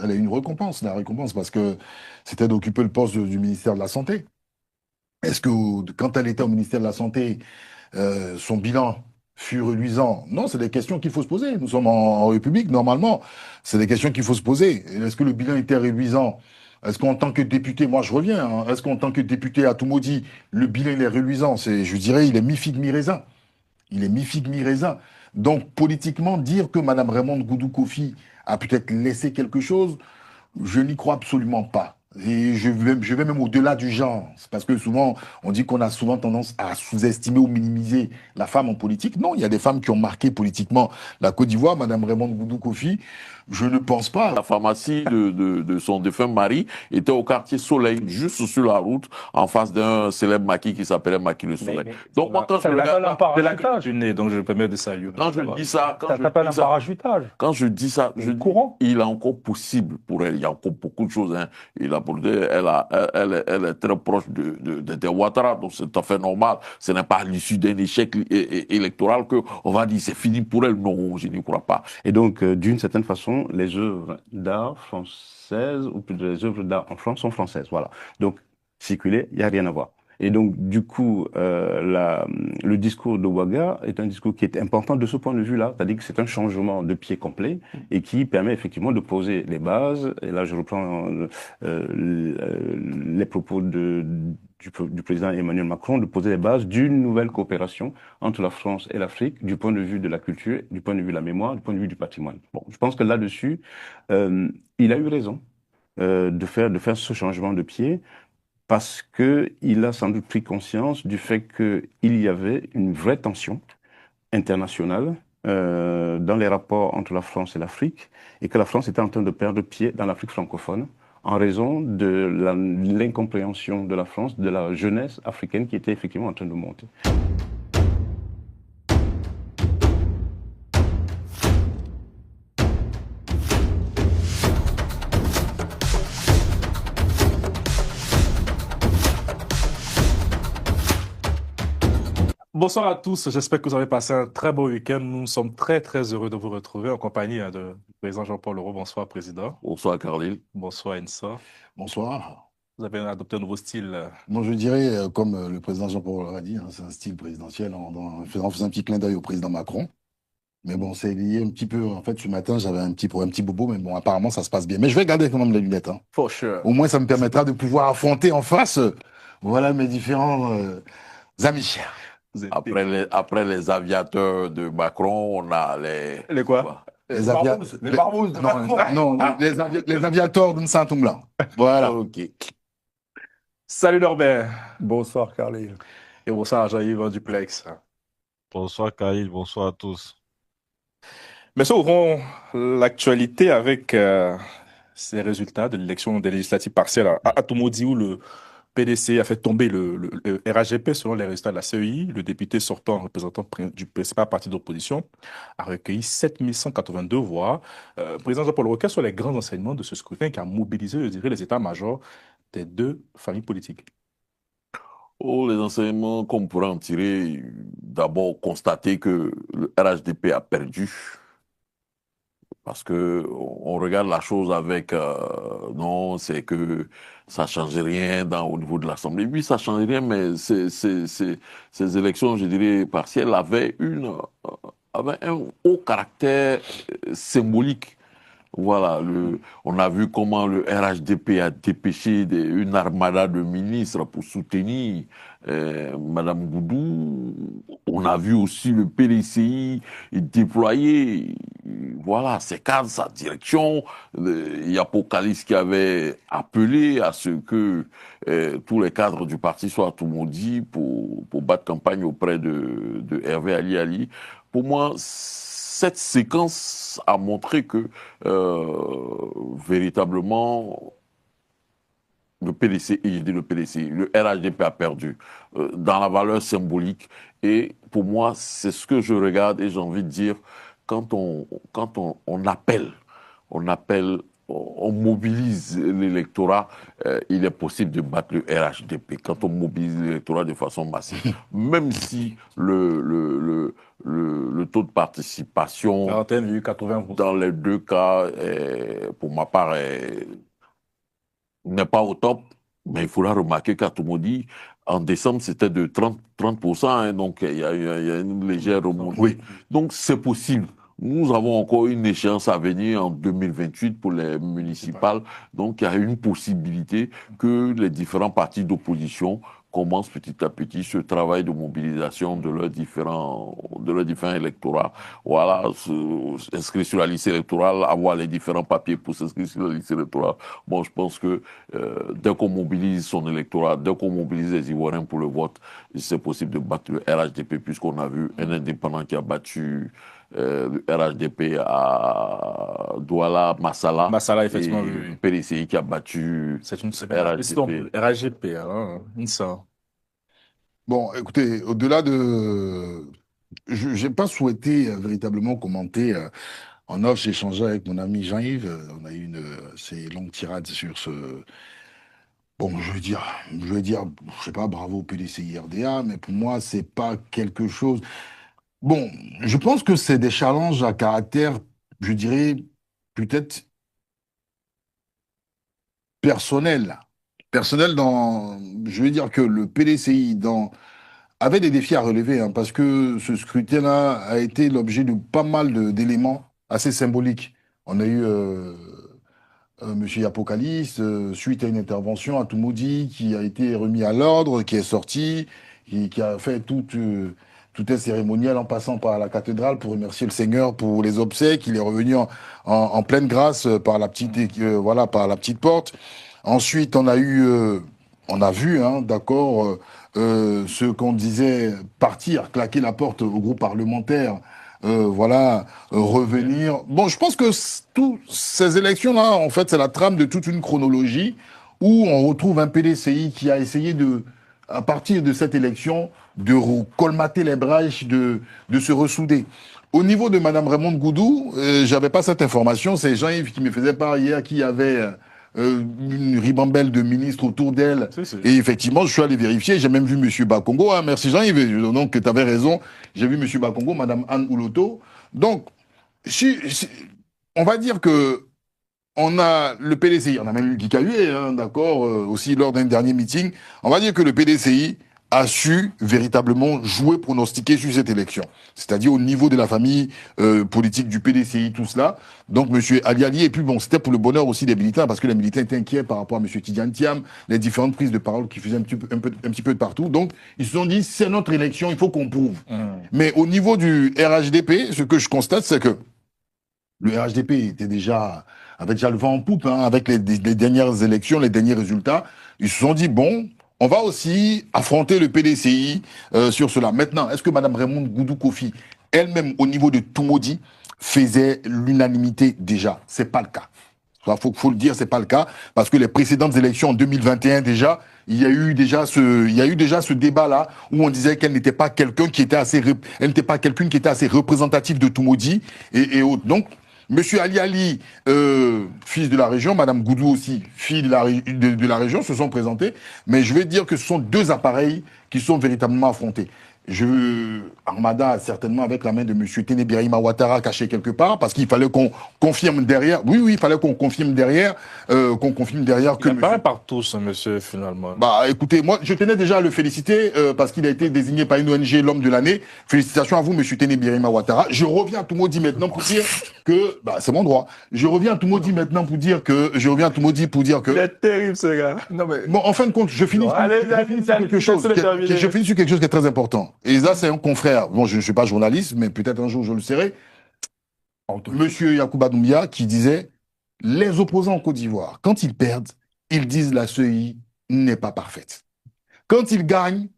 Elle a eu une récompense, la récompense, parce que c'était d'occuper le poste du ministère de la Santé. Est-ce que quand elle était au ministère de la Santé, son bilan fut reluisant? Non, c'est des questions qu'il faut se poser. Nous sommes en République, normalement. C'est des questions qu'il faut se poser. Est-ce que le bilan était reluisant? Est-ce qu'en tant que député, moi je reviens, hein, est-ce qu'en tant que député à tout maudit, le bilan il est reluisant? Je dirais, il est mi-figue, mi-raisin. Il est mi-figue, mi-raisin. Donc, politiquement, dire que Mme Raymond Goudou Kofi a peut-être laissé quelque chose, je n'y crois absolument pas. Et je vais même au-delà du genre. C'est parce que souvent, on dit qu'on a souvent tendance à sous-estimer ou minimiser la femme en politique. Non, il y a des femmes qui ont marqué politiquement la Côte d'Ivoire. Mme Raymond Goudou Kofi, je ne pense pas. La pharmacie de son défunt mari était au quartier Soleil, juste sur la route, en face d'un célèbre maquis qui s'appelait Maquis le Soleil. Donc, moi, quand je ça s'appelle regarde un parachutage, une donc je me permets de saluer. quand je dis ça, Ça s'appelle un parachutage. quand je dis ça, je C'est dis, courant. il est encore possible pour elle. Il y a encore beaucoup de choses. Hein. Il a, elle est très proche de Ouattara, donc c'est tout à fait normal. Ce n'est pas à l'issue d'un échec électoral qu'on va dire c'est fini pour elle. Non, je n'y crois pas. Et donc, d'une certaine façon, les œuvres d'art françaises, ou plutôt les œuvres d'art en France sont françaises. Voilà. Donc, circuler, il n'y a rien à voir. Et donc, du coup, le discours de Ouaga est un discours qui est important de ce point de vue-là, c'est-à-dire que c'est un changement de pied complet et qui permet effectivement de poser les bases. Et là, je reprends les propos du président Emmanuel Macron, de poser les bases d'une nouvelle coopération entre la France et l'Afrique, du point de vue de la culture, du point de vue de la mémoire, du point de vue du patrimoine. Bon, je pense que là-dessus, il a eu raison de faire ce changement de pied parce qu'il a sans doute pris conscience du fait qu'il y avait une vraie tension internationale dans les rapports entre la France et l'Afrique et que la France était en train de perdre pied dans l'Afrique francophone en raison de l'incompréhension de la France, de la jeunesse africaine qui était effectivement en train de monter. Bonsoir à tous, j'espère que vous avez passé un très beau week-end. Nous sommes très très heureux de vous retrouver en compagnie du président Jean-Paul Leroux. Bonsoir président. Bonsoir, Carlyle. Bonsoir Ensa. Bonsoir. Vous avez adopté un nouveau style. Moi, je dirais, comme le président Jean-Paul l'a dit, hein, c'est un style présidentiel en faisant un petit clin d'œil au président Macron. Mais bon, c'est lié un petit peu. En fait, ce matin, j'avais un petit bobo, mais bon, apparemment, ça se passe bien. Mais je vais garder quand même les lunettes. Hein. For sure. Au moins, ça me permettra de pouvoir affronter en face, voilà, mes différents amis. Après les aviateurs de Macron, on a les... Les quoi? Les barbouzes de Macron. Non, les aviateurs de Saint-Omblant. Voilà. Ok. Salut Norbert. Bonsoir, Carly. Et bonsoir Jean-Yves Duplex. Bonsoir Khalil, bonsoir à tous. Mais ça, ouvrons l'actualité avec ces résultats de l'élection des législatives partielles à Toumoudi où le PDC a fait tomber le RAGP selon les résultats de la CEI. Le député sortant, représentant du principal parti d'opposition, a recueilli 7182 voix. Président Jean-Paul Leroux, quels sont les grands enseignements de ce scrutin qui a mobilisé, je dirais, les états-majors des deux familles politiques? Oh, les enseignements qu'on pourrait en tirer, d'abord constater que le RHDP a perdu. Parce que on regarde la chose avec non, c'est que ça change rien au niveau de l'Assemblée. Oui, ça change rien, mais ces élections, je dirais, partielles avaient un haut caractère symbolique. Voilà, on a vu comment le RHDP a dépêché une armada de ministres pour soutenir Madame Goudou. On a vu aussi le PDCI déployer, voilà, ses cadres, sa direction. Il y a Apocalypse qui avait appelé à ce que tous les cadres du parti soient tout maudits pour battre campagne auprès de Hervé Ali. Pour moi, cette séquence a montré que véritablement le PDC, et je dis le PDC, le RHDP a perdu dans la valeur symbolique. Et pour moi, c'est ce que je regarde et j'ai envie de dire, quand on appelle on mobilise l'électorat, il est possible de battre le RHDP quand on mobilise l'électorat de façon massive. Même si le taux de participation 41,80%. dans les deux cas, pour ma part, n'est pas au top. Mais il faudra remarquer qu'à Toumoudi, en décembre, c'était de 30%, hein, donc il y a une légère remontée. Oui. Donc c'est possible. Nous avons encore une échéance à venir en 2028 pour les municipales. Donc il y a une possibilité que les différents partis d'opposition commencent petit à petit ce travail de mobilisation de leurs différents électorats. Voilà, s'inscrire sur la liste électorale, avoir les différents papiers pour s'inscrire sur la liste électorale. Bon, je pense que dès qu'on mobilise son électorat, dès qu'on mobilise les Ivoiriens pour le vote, c'est possible de battre le RHDP, puisqu'on a vu un indépendant qui a battu le RHDP à Douala, Massala. Massala, effectivement, et oui. le PDCI qui a battu C'est une RHDP. RHGP, hein, ça. Bon, écoutez, au-delà de... Je n'ai pas souhaité véritablement commenter. En off, j'ai échangé avec mon ami Jean-Yves. On a eu une assez longue tirade sur ce... Bon, je veux dire, je sais pas, bravo au PDCI RDA, mais pour moi, c'est pas quelque chose... Bon, je pense que c'est des challenges à caractère, je dirais, peut-être personnel. Personnel dans... Je veux dire que le PDCI, avait des défis à relever, hein, parce que ce scrutin-là a été l'objet de pas mal d'éléments assez symboliques. On a eu Monsieur Apocalypse, suite à une intervention à Toumoudi, qui a été remis à l'ordre, qui est sorti, qui a fait tout un cérémonial en passant par la cathédrale pour remercier le Seigneur pour les obsèques. Il est revenu en pleine grâce par la petite, voilà, par la petite porte. Ensuite, on a vu, hein, d'accord, ce qu'on disait partir, claquer la porte au groupe parlementaire, voilà, revenir. Bon, je pense que toutes ces élections-là, en fait, c'est la trame de toute une chronologie où on retrouve un PDCI qui a essayé à partir de cette élection, de colmater les brèches, de se ressouder. Au niveau de Madame Raymond Goudou, j'avais pas cette information, c'est Jean-Yves qui me faisait part hier qu'il y avait une ribambelle de ministres autour d'elle. Et effectivement, je suis allé vérifier. J'ai même vu M. Bakongo. Hein, merci Jean-Yves. Donc, tu avais raison. J'ai vu M. Bakongo, Mme Anne Ouloto. Donc, on va dire que on a le PDCI. On a même eu Guy Cahuet, hein, d'accord, aussi lors d'un dernier meeting. On va dire que le PDCI a su véritablement jouer, pronostiquer sur cette élection. C'est-à-dire au niveau de la famille politique du PDCI, tout cela. Donc, M. Ali Ali, et puis bon, c'était pour le bonheur aussi des militants, parce que les militants étaient inquiets par rapport à M. Tidiane Thiam, les différentes prises de parole qui faisaient un petit peu de partout. Donc, ils se sont dit, c'est notre élection, il faut qu'on prouve. Mais au niveau du RHDP, ce que je constate, c'est que le RHDP avait déjà le vent en poupe, hein, avec les dernières élections, les derniers résultats. Ils se sont dit, bon, on va aussi affronter le PDCI sur cela. Maintenant, est-ce que Mme Raymond Goudou Kofi, elle-même, au niveau de Toumoudi, faisait l'unanimité déjà? C'est pas le cas. Faut le dire, c'est pas le cas, parce que les précédentes élections en 2021 déjà, il y a eu déjà ce débat-là où on disait qu'elle n'était pas quelqu'un qui était assez, représentatif de Toumoudi et autres. Donc, Monsieur Ali Ali, fils de la région, Madame Goudou aussi, fille de la région, se sont présentés. Mais je vais dire que ce sont deux appareils qui sont véritablement affrontés. Armada, certainement avec la main de Monsieur Ténébirima Ouattara caché quelque part, parce qu'il fallait qu'on confirme derrière. Oui, il fallait qu'on confirme derrière, que il apparaît par tous, monsieur, finalement. Bah, écoutez, moi, je tenais déjà à le féliciter parce qu'il a été désigné par une ONG l'homme de l'année. Félicitations à vous, Monsieur Ténébirima Ouattara. Je reviens à Toumoudi maintenant pour dire que, c'est mon droit. Je reviens à Toumoudi maintenant pour dire que. C'est terrible, ce gars. Non, mais bon, en fin de compte, je finis sur quelque chose qui est très important. Et là, c'est un confrère. Bon, je ne suis pas journaliste, mais peut-être un jour je le serai. Monsieur Yacouba Doumbia qui disait les opposants en Côte d'Ivoire, quand ils perdent, ils disent la CEI n'est pas parfaite. Quand ils gagnent,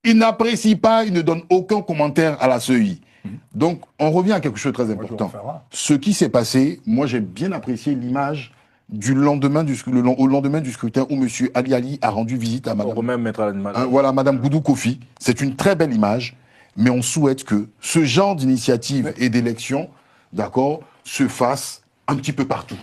ils n'apprécient pas, ils ne donnent aucun commentaire à la CEI. Donc, on revient à quelque chose de très important. Ce qui s'est passé, moi j'ai bien apprécié l'image au lendemain du scrutin où M. Ali Ali a rendu visite à Mme Goudou Kofi. C'est une très belle image, mais on souhaite que ce genre d'initiative et d'élection, d'accord, se fasse un petit peu partout.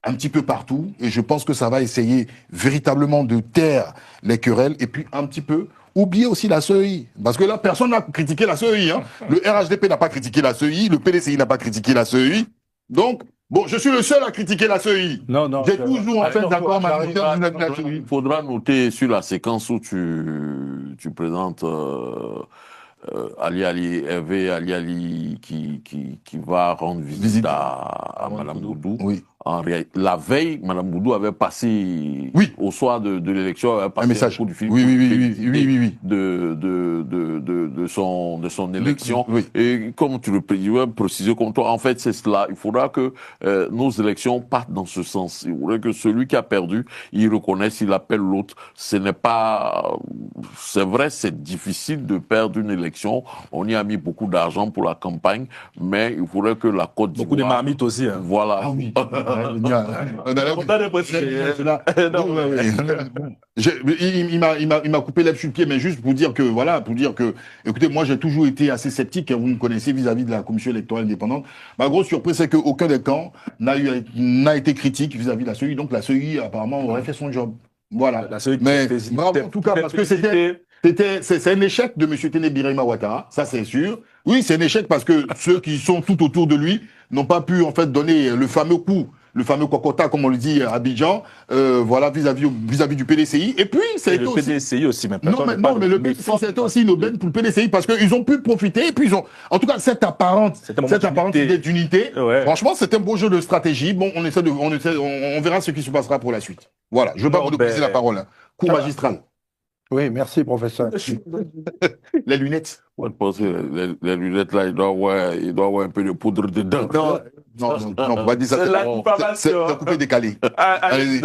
un petit peu partout, et je pense que ça va essayer véritablement de taire les querelles, et puis un petit peu oublier aussi la CEI. Parce que là, personne n'a critiqué la CEI. Hein. Le RHDP n'a pas critiqué la CEI, le PDCI n'a pas critiqué la CEI. Donc, bon, je suis le seul à critiquer la CEI. Non, non. J'ai toujours en fait d'accord Il avec faudra noter sur la séquence où tu présentes Hervé Ali qui va rendre visite à Madame Boudou. Oui. La veille, Madame Boudou avait passé, au soir de l'élection, avait passé un message. Un coup de fil Oui. de son élection. Oui. Et comme tu le préciser comme toi, en fait, c'est cela. Il faudra que nos élections partent dans ce sens. Il faudrait que celui qui a perdu, il reconnaisse, il appelle l'autre. Ce n'est pas... C'est vrai, c'est difficile de perdre une élection. On y a mis beaucoup d'argent pour la campagne, mais il faudrait que la Côte d'Ivoire... Beaucoup de marmites aussi. Hein. Voilà. Ah oui. Il m'a coupé l'herbe sur le pied, mais juste pour dire que, écoutez, moi j'ai toujours été assez sceptique, vous me connaissez, vis-à-vis de la commission électorale indépendante. Ma grosse surprise, c'est qu'aucun des camps n'a été critique vis-à-vis de la CEI, donc la CEI apparemment aurait fait son job. Voilà. Mais bravo en tout cas, parce que c'est un échec de M. Téné Birahima Ouattara, ça c'est sûr. Oui, c'est un échec parce que ceux qui sont tout autour de lui n'ont pas pu en fait donner le fameux coup, le fameux cocota, comme on le dit à Abidjan, voilà, vis-à-vis du PDCI. Et puis, c'est le PDCI aussi, même. Non, mais le PDCI, c'était aussi une aubaine pour le PDCI parce qu'ils ont pu profiter. Et puis, en tout cas, cette apparente idée d'unité, franchement, c'est un beau jeu de stratégie. Bon, on verra ce qui se passera pour la suite. Voilà, je ne veux pas monopoliser la parole. Hein. Cours magistral. Oui, merci, professeur. Les lunettes. Moi, je pense que les lunettes, là, il doit avoir un peu de poudre dedans. Non, on va dire ça. C'est un coupé décalé. Allez-y.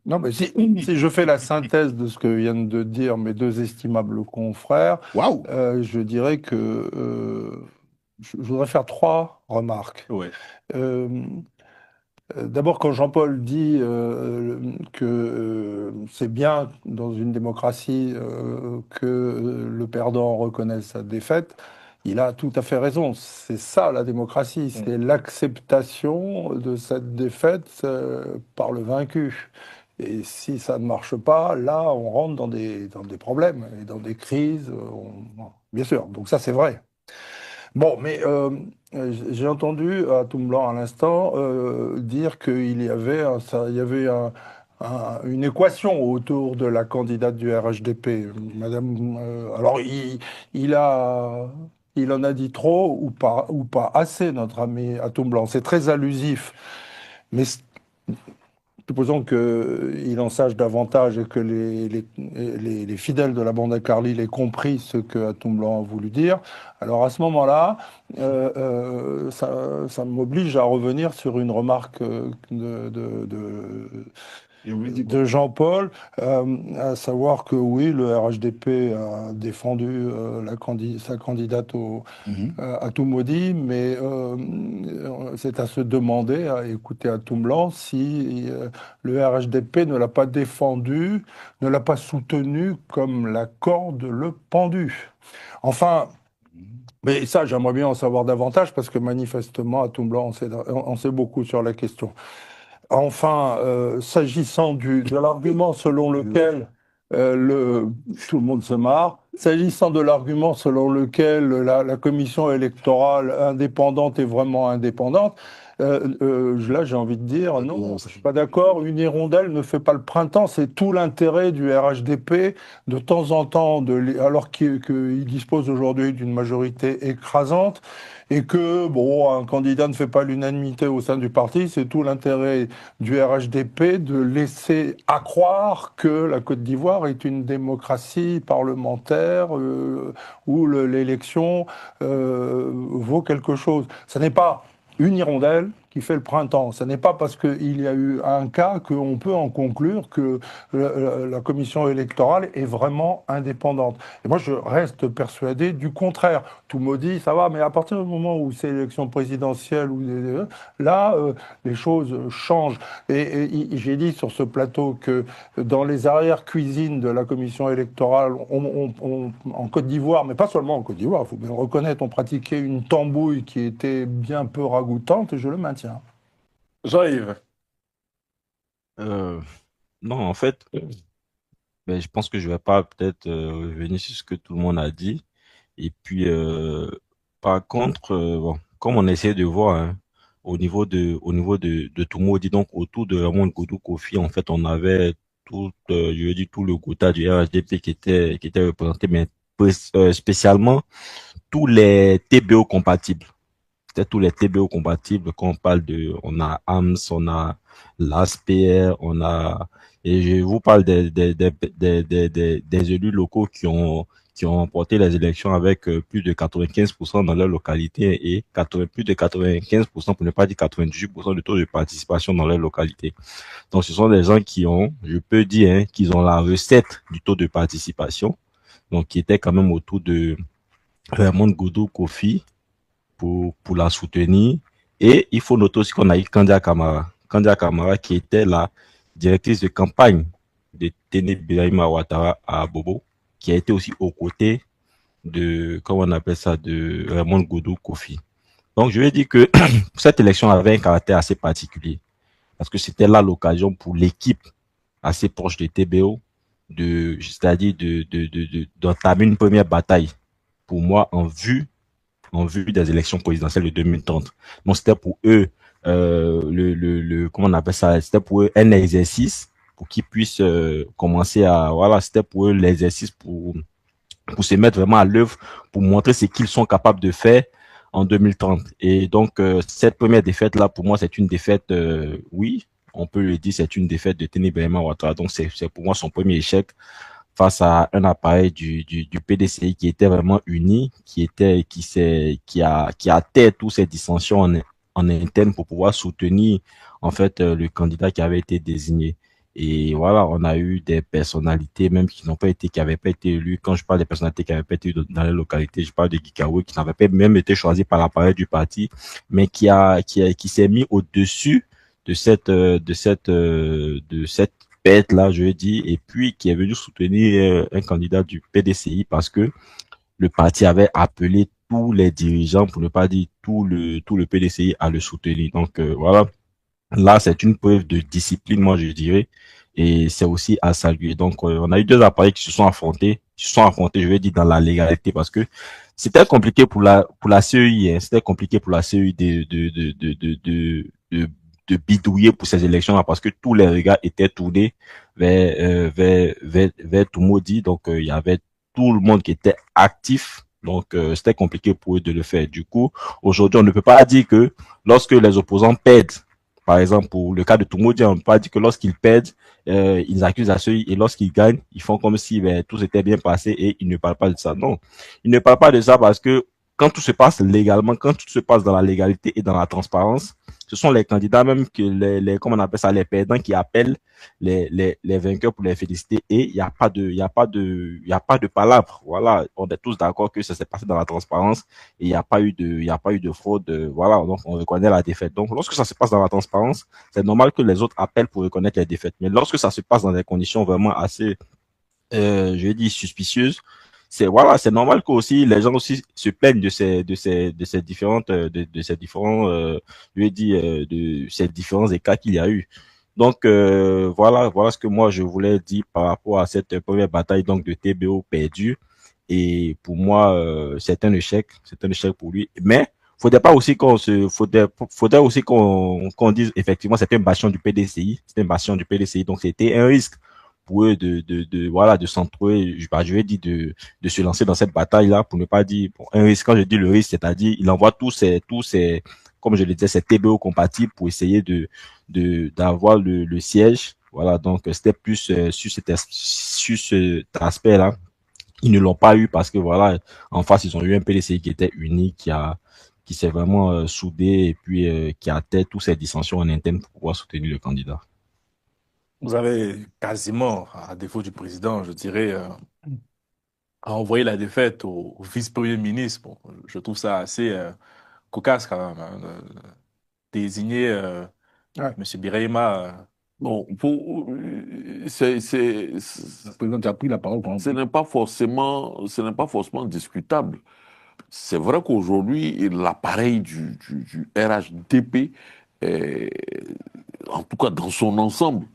Non, mais si je fais la synthèse de ce que viennent de dire mes deux estimables confrères, je dirais que je voudrais faire 3 remarques. Ouais. D'abord, quand Jean-Paul dit que c'est bien dans une démocratie que le perdant reconnaisse sa défaite, il a tout à fait raison. C'est ça la démocratie, c'est l'acceptation de cette défaite par le vaincu. Et si ça ne marche pas, là, on rentre dans des problèmes et dans des crises, bien sûr. Donc ça, c'est vrai. Bon, mais j'ai entendu à Toumblanc à l'instant dire qu'il y avait, une équation autour de la candidate du RHDP. Madame, alors il en a dit trop ou pas assez, notre ami à Toumblanc. C'est très allusif, mais supposons qu'il en sache davantage et que les fidèles de la bande à Carlyle aient compris ce que Toumblanc a voulu dire. Alors à ce moment-là, ça m'oblige à revenir sur une remarque de Jean-Paul, à savoir que oui, le RHDP a défendu sa candidate à Toumaudi, mais c'est à se demander, à écouter à Toumblanc, si le RHDP ne l'a pas défendu, ne l'a pas soutenu comme la corde le pendu. Enfin, mais ça, j'aimerais bien en savoir davantage, parce que manifestement, à Toumblanc, on sait beaucoup sur la question. Enfin, s'agissant de l'argument selon lequel tout le monde se marre, s'agissant de l'argument selon lequel la commission électorale indépendante est vraiment indépendante, là j'ai envie de dire non, je suis pas d'accord. Une hirondelle ne fait pas le printemps. C'est tout l'intérêt du RHDP de temps en temps, alors qu'il dispose aujourd'hui d'une majorité écrasante, et que, bon, un candidat ne fait pas l'unanimité au sein du parti, c'est tout l'intérêt du RHDP de laisser accroire que la Côte d'Ivoire est une démocratie parlementaire où l'élection vaut quelque chose. Ce n'est pas une hirondelle qui fait le printemps. Ce n'est pas parce qu'il y a eu un cas qu'on peut en conclure que la commission électorale est vraiment indépendante. Et moi, je reste persuadé du contraire. Tout me dit, ça va, mais à partir du moment où c'est l'élection présidentielle, là, les choses changent. Et j'ai dit sur ce plateau que dans les arrière-cuisines de la commission électorale, en Côte d'Ivoire, mais pas seulement en Côte d'Ivoire, il faut bien le reconnaître, on pratiquait une tambouille qui était bien peu ragoûtante, et je le maintiens. Jean-Yves. Euh, non, en fait, ben, je pense que je vais pas peut-être revenir sur ce que tout le monde a dit. Et puis, par contre, bon, comme on essaie de voir hein, au niveau de Toumo, dit donc autour de Raymond Goudou Kofi, en fait, on avait tout, je veux dire, tout le quota du RHDP qui était représenté, mais spécialement tous les TBO compatibles. C'était tous les TBO compatibles. Quand on parle on a AMS, on a l'ASPR, et je vous parle des élus locaux qui ont remporté les élections avec plus de 95% dans leur localité et plus de 95%, pour ne pas dire 98% de taux de participation dans leur localité. Donc, ce sont des gens qui ont, je peux dire, hein, qu'ils ont la recette du taux de participation, donc qui était quand même autour de Raymond Goudou Kofi, pour la soutenir. Et il faut noter aussi qu'on a eu Kandia Kamara. Kandia Kamara qui était la directrice de campagne de Tene Birahima Ouattara à Bobo, qui a été aussi aux côtés de, comment on appelle ça, de Raymond Goudou Kofi. Donc, je vais dire que cette élection avait un caractère assez particulier parce que c'était là l'occasion pour l'équipe assez proche de TBO c'est-à-dire d'entamer une première bataille pour moi en vue des élections présidentielles de 2030. Donc, c'était pour eux, comment on appelle ça, c'était pour eux un exercice pour qu'ils puissent commencer voilà, c'était pour eux l'exercice pour se mettre vraiment à l'œuvre, pour montrer ce qu'ils sont capables de faire en 2030. Et donc, cette première défaite-là, pour moi, c'est une défaite, oui, on peut le dire, c'est une défaite de Tene Behema Ouattara. Donc, c'est pour moi son premier échec face à un appareil du PDCI qui était vraiment uni, qui a tête toutes ces dissensions en interne pour pouvoir soutenir en fait le candidat qui avait été désigné. Et voilà, on a eu des personnalités même qui n'avaient pas été élues. Quand je parle des personnalités qui n'avaient pas été élues dans les localités, je parle de Gikawe qui n'avait pas même été choisi par l'appareil du parti, mais qui s'est mis au-dessus de cette bête là, je dis, et puis qui est venu soutenir un candidat du PDCI parce que le parti avait appelé tous les dirigeants, pour ne pas dire tout le PDCI à le soutenir. Donc voilà, là c'est une preuve de discipline, moi je dirais, et c'est aussi à saluer. Donc on a eu deux appareils qui se sont affrontés, je vais dire dans la légalité parce que c'était compliqué pour la CEI, hein, c'était compliqué pour la CEI de bidouiller pour ces élections-là parce que tous les regards étaient tournés vers Toumoudi. Donc, il y avait tout le monde qui était actif. Donc, c'était compliqué pour eux de le faire. Du coup, aujourd'hui, on ne peut pas dire que lorsque les opposants perdent, par exemple, pour le cas de Toumoudi, on ne peut pas dire que lorsqu'ils perdent, ils accusent à ceux et lorsqu'ils gagnent, ils font comme si tout s'était bien passé et ils ne parlent pas de ça. Non, ils ne parlent pas de ça parce que quand tout se passe légalement, quand tout se passe dans la légalité et dans la transparence, ce sont les candidats même que comment on appelle ça, les perdants qui appellent les vainqueurs pour les féliciter et il y a pas de palabre. Voilà, on est tous d'accord que ça s'est passé dans la transparence et il y a pas eu de fraude. Voilà, donc on reconnaît la défaite. Donc lorsque ça se passe dans la transparence, c'est normal que les autres appellent pour reconnaître les défaites. Mais lorsque ça se passe dans des conditions vraiment assez je dis suspicieuses, c'est normal que aussi les gens aussi se plaignent de ces différentes de ces différents de ces différents écarts qu'il y a eu. Donc voilà ce que moi je voulais dire par rapport à cette première bataille donc de TBO perdue. Et pour moi c'est un échec pour lui. Mais faudrait aussi qu'on dise effectivement c'était un bastion du PDCI, donc c'était un risque pour eux voilà de s'entourer, je vais dire de se lancer dans cette bataille là, pour ne pas dire bon, un risque. Quand je dis le risque, c'est-à-dire il envoie tous ces comme je le disais, ces TBO compatibles pour essayer d'avoir le siège. Voilà, donc c'était plus sur cet aspect là. Ils ne l'ont pas eu parce que voilà, en face ils ont eu un PDCI qui était unique, qui s'est vraiment soudé et puis qui a tête toutes ces dissensions en interne pour pouvoir soutenir le candidat. Vous avez quasiment, à défaut du président, je dirais, à envoyer la défaite au vice-premier ministre. Bon, je trouve ça assez cocasse quand même, hein, de désigner Ouais. M. Birahima. Bon, Le président qui a pris la parole pendant ce n'est pas forcément discutable. C'est vrai qu'aujourd'hui, l'appareil du RHDP, en tout cas dans son ensemble,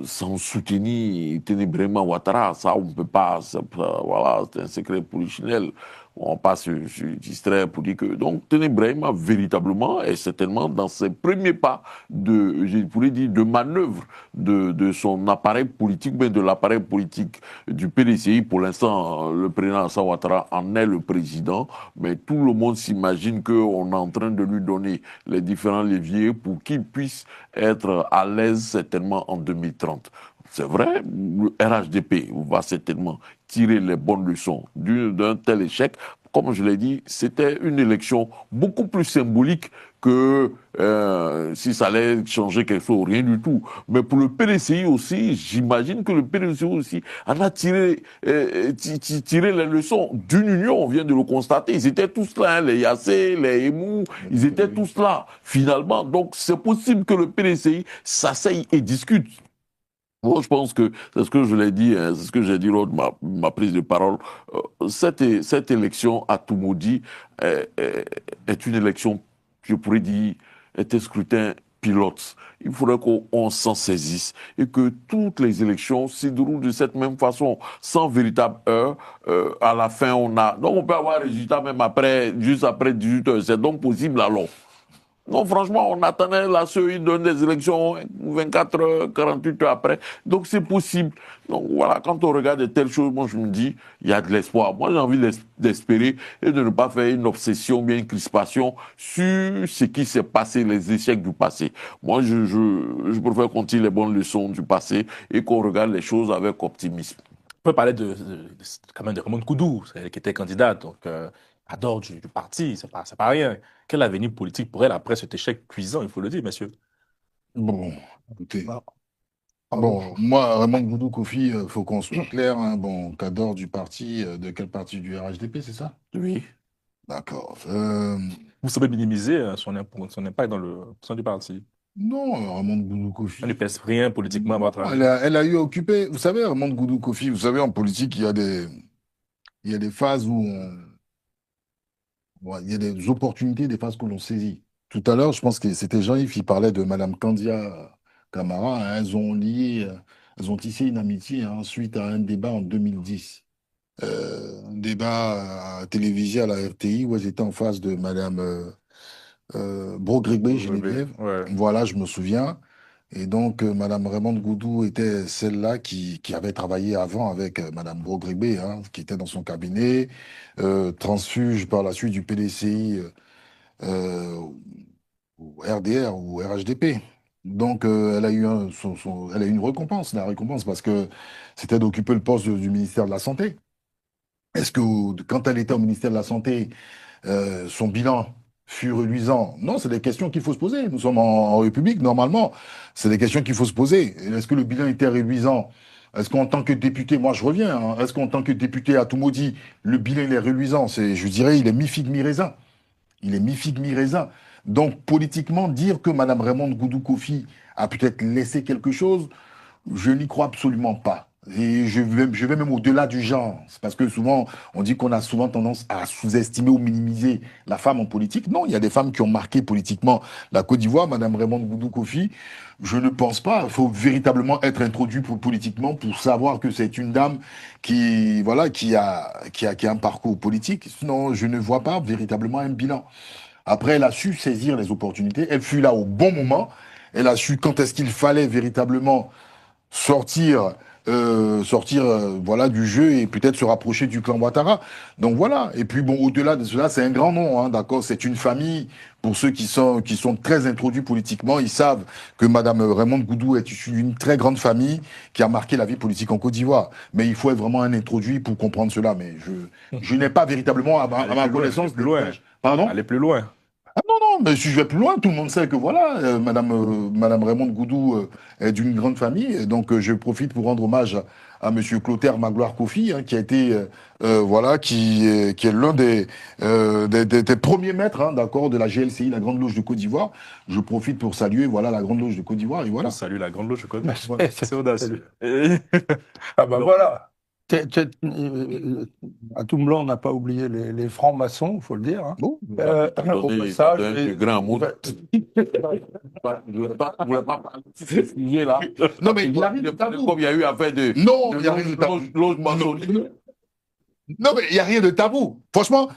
sans soutenir Ténébrement Ouattara. Ça, on ne peut pas. Voilà, c'est un secret polichinelle. On va pas se distraire pour dire que. Donc, Ténébrement, véritablement, est certainement dans ses premiers pas je pourrais dire, de manœuvre de son appareil politique, mais de l'appareil politique du PDCI. Pour l'instant, le président Alassane Ouattara en est le président, mais tout le monde s'imagine qu'on est en train de lui donner les différents leviers pour qu'il puisse être à l'aise certainement en 2030. C'est vrai, le RHDP va certainement tirer les bonnes leçons d'un tel échec. Comme je l'ai dit, c'était une élection beaucoup plus symbolique que si ça allait changer quelque chose, rien du tout. Mais pour le PDCI aussi, j'imagine que le PDCI aussi en a tiré les leçons d'une union, on vient de le constater. Ils étaient tous là, hein, les Yassé, les Emou, ils étaient tous là, finalement. Donc c'est possible que le PDCI s'asseye et discute. Moi, je pense que c'est ce que je l'ai dit, hein, c'est ce que j'ai dit lors de ma prise de parole. Cette élection à Toumoudi est une élection, je pourrais dire, est un scrutin pilote. Il faudrait qu'on s'en saisisse et que toutes les élections se déroulent de cette même façon, sans véritable heure. À la fin, donc on peut avoir un résultat même juste après 18 heures. C'est donc possible alors. Non, franchement, on attendait la CEI donne des élections 24 heures, 48 heures après. Donc, c'est possible. Donc, voilà, quand on regarde de telles choses, moi, je me dis, il y a de l'espoir. Moi, j'ai envie d'espérer et de ne pas faire une obsession, bien une crispation sur ce qui s'est passé, les échecs du passé. Moi, je préfère qu'on tire les bonnes leçons du passé et qu'on regarde les choses avec optimisme. On peut parler quand même de Raymond Koudou, qui était candidat, donc adore du parti, c'est pas rien. Quel avenir politique pour elle après cet échec cuisant, il faut le dire, messieurs? Bon, écoutez. Ah, Bon, moi, Raymond Goudou Kofi, il faut qu'on soit clair. Hein, bon, Cador du parti, de quel parti? Du RHDP, c'est ça? Oui. D'accord. Vous savez minimiser son impact dans le sein du parti. Non, Raymond Goudou Kofi. Elle ne pèse rien politiquement à votre avis. Elle a eu occupé. Vous savez, Raymond Goudou Kofi, vous savez, en politique, il y a des phases où il y a des opportunités, des phases que l'on saisit. Tout à l'heure, je pense que c'était Jean-Yves qui parlait de Madame Candia Camara. Hein, elles ont tissé une amitié hein, suite à un débat en 2010. Un débat télévisé à la RTI où elles étaient en face de Madame Brogrébé Geneviève. Ouais. Voilà, je me souviens. Et donc, Madame Raymond Goudou était celle-là qui avait travaillé avant avec Madame Brogrébé, hein, qui était dans son cabinet, transfuge par la suite du PDCI ou RDR ou RHDP. Donc, elle a eu elle a eu une récompense, la récompense, parce que c'était d'occuper le poste du ministère de la Santé. Est-ce que quand elle était au ministère de la Santé, son bilan fut reluisant? Non, c'est des questions qu'il faut se poser. Nous sommes en République, normalement. C'est des questions qu'il faut se poser. Est-ce que le bilan était reluisant? Est-ce qu'en tant que député, moi je reviens, hein, est-ce qu'en tant que député à Toumoudi, le bilan il est reluisant? Je dirais, il est mi-figue, mi-raisin. Il est mi-figue, mi-raisin. Donc, politiquement, dire que Mme Raymond Goudou Kofi a peut-être laissé quelque chose, je n'y crois absolument pas. Et je vais même au-delà du genre. C'est parce que souvent, on dit qu'on a souvent tendance à sous-estimer ou minimiser la femme en politique. Non, il y a des femmes qui ont marqué politiquement la Côte d'Ivoire. Madame Raymond Goudou Kofi, je ne pense pas. Il faut véritablement être introduit politiquement pour savoir que c'est une dame voilà, qui a un parcours politique. Sinon, je ne vois pas véritablement un bilan. Après, elle a su saisir les opportunités. Elle fut là au bon moment. Elle a su quand est-ce qu'il fallait véritablement sortir, voilà, du jeu et peut-être se rapprocher du clan Ouattara. Donc voilà. Et puis bon, au-delà de cela, c'est un grand nom, hein, d'accord. C'est une famille. Pour ceux qui sont très introduits politiquement, ils savent que Madame Raymond Goudou est issue d'une très grande famille qui a marqué la vie politique en Côte d'Ivoire. Mais il faut être vraiment un introduit pour comprendre cela. Mais je n'ai pas véritablement, à ma connaissance, plus loin. Pardon? Aller plus loin. Ah non, non, mais si je vais plus loin, tout le monde sait que voilà, Madame Raymond Goudou est d'une grande famille. Et donc, je profite pour rendre hommage à Monsieur Clotaire Magloire Kofi, hein, qui a été, voilà, qui est l'un des premiers maîtres, hein, d'accord, de la GLCI, la Grande Loge de Côte d'Ivoire. Je profite pour saluer, voilà, la Grande Loge de Côte d'Ivoire. Et voilà. On salue la Grande Loge de Côte d'Ivoire. C'est audacieux. Ah bah voilà. À Toumblanc, on n'a pas oublié les francs-maçons, il faut le dire. Hein. Bon. Au passage, un grand mot. Je ne voulais pas parler de ce sujet-là. Non, mais il n'y a rien de tabou. Comme il y a eu affaire de Non, il n'y a rien de tabou. loge maçonnique. Non, mais il n'y a rien de tabou. Franchement,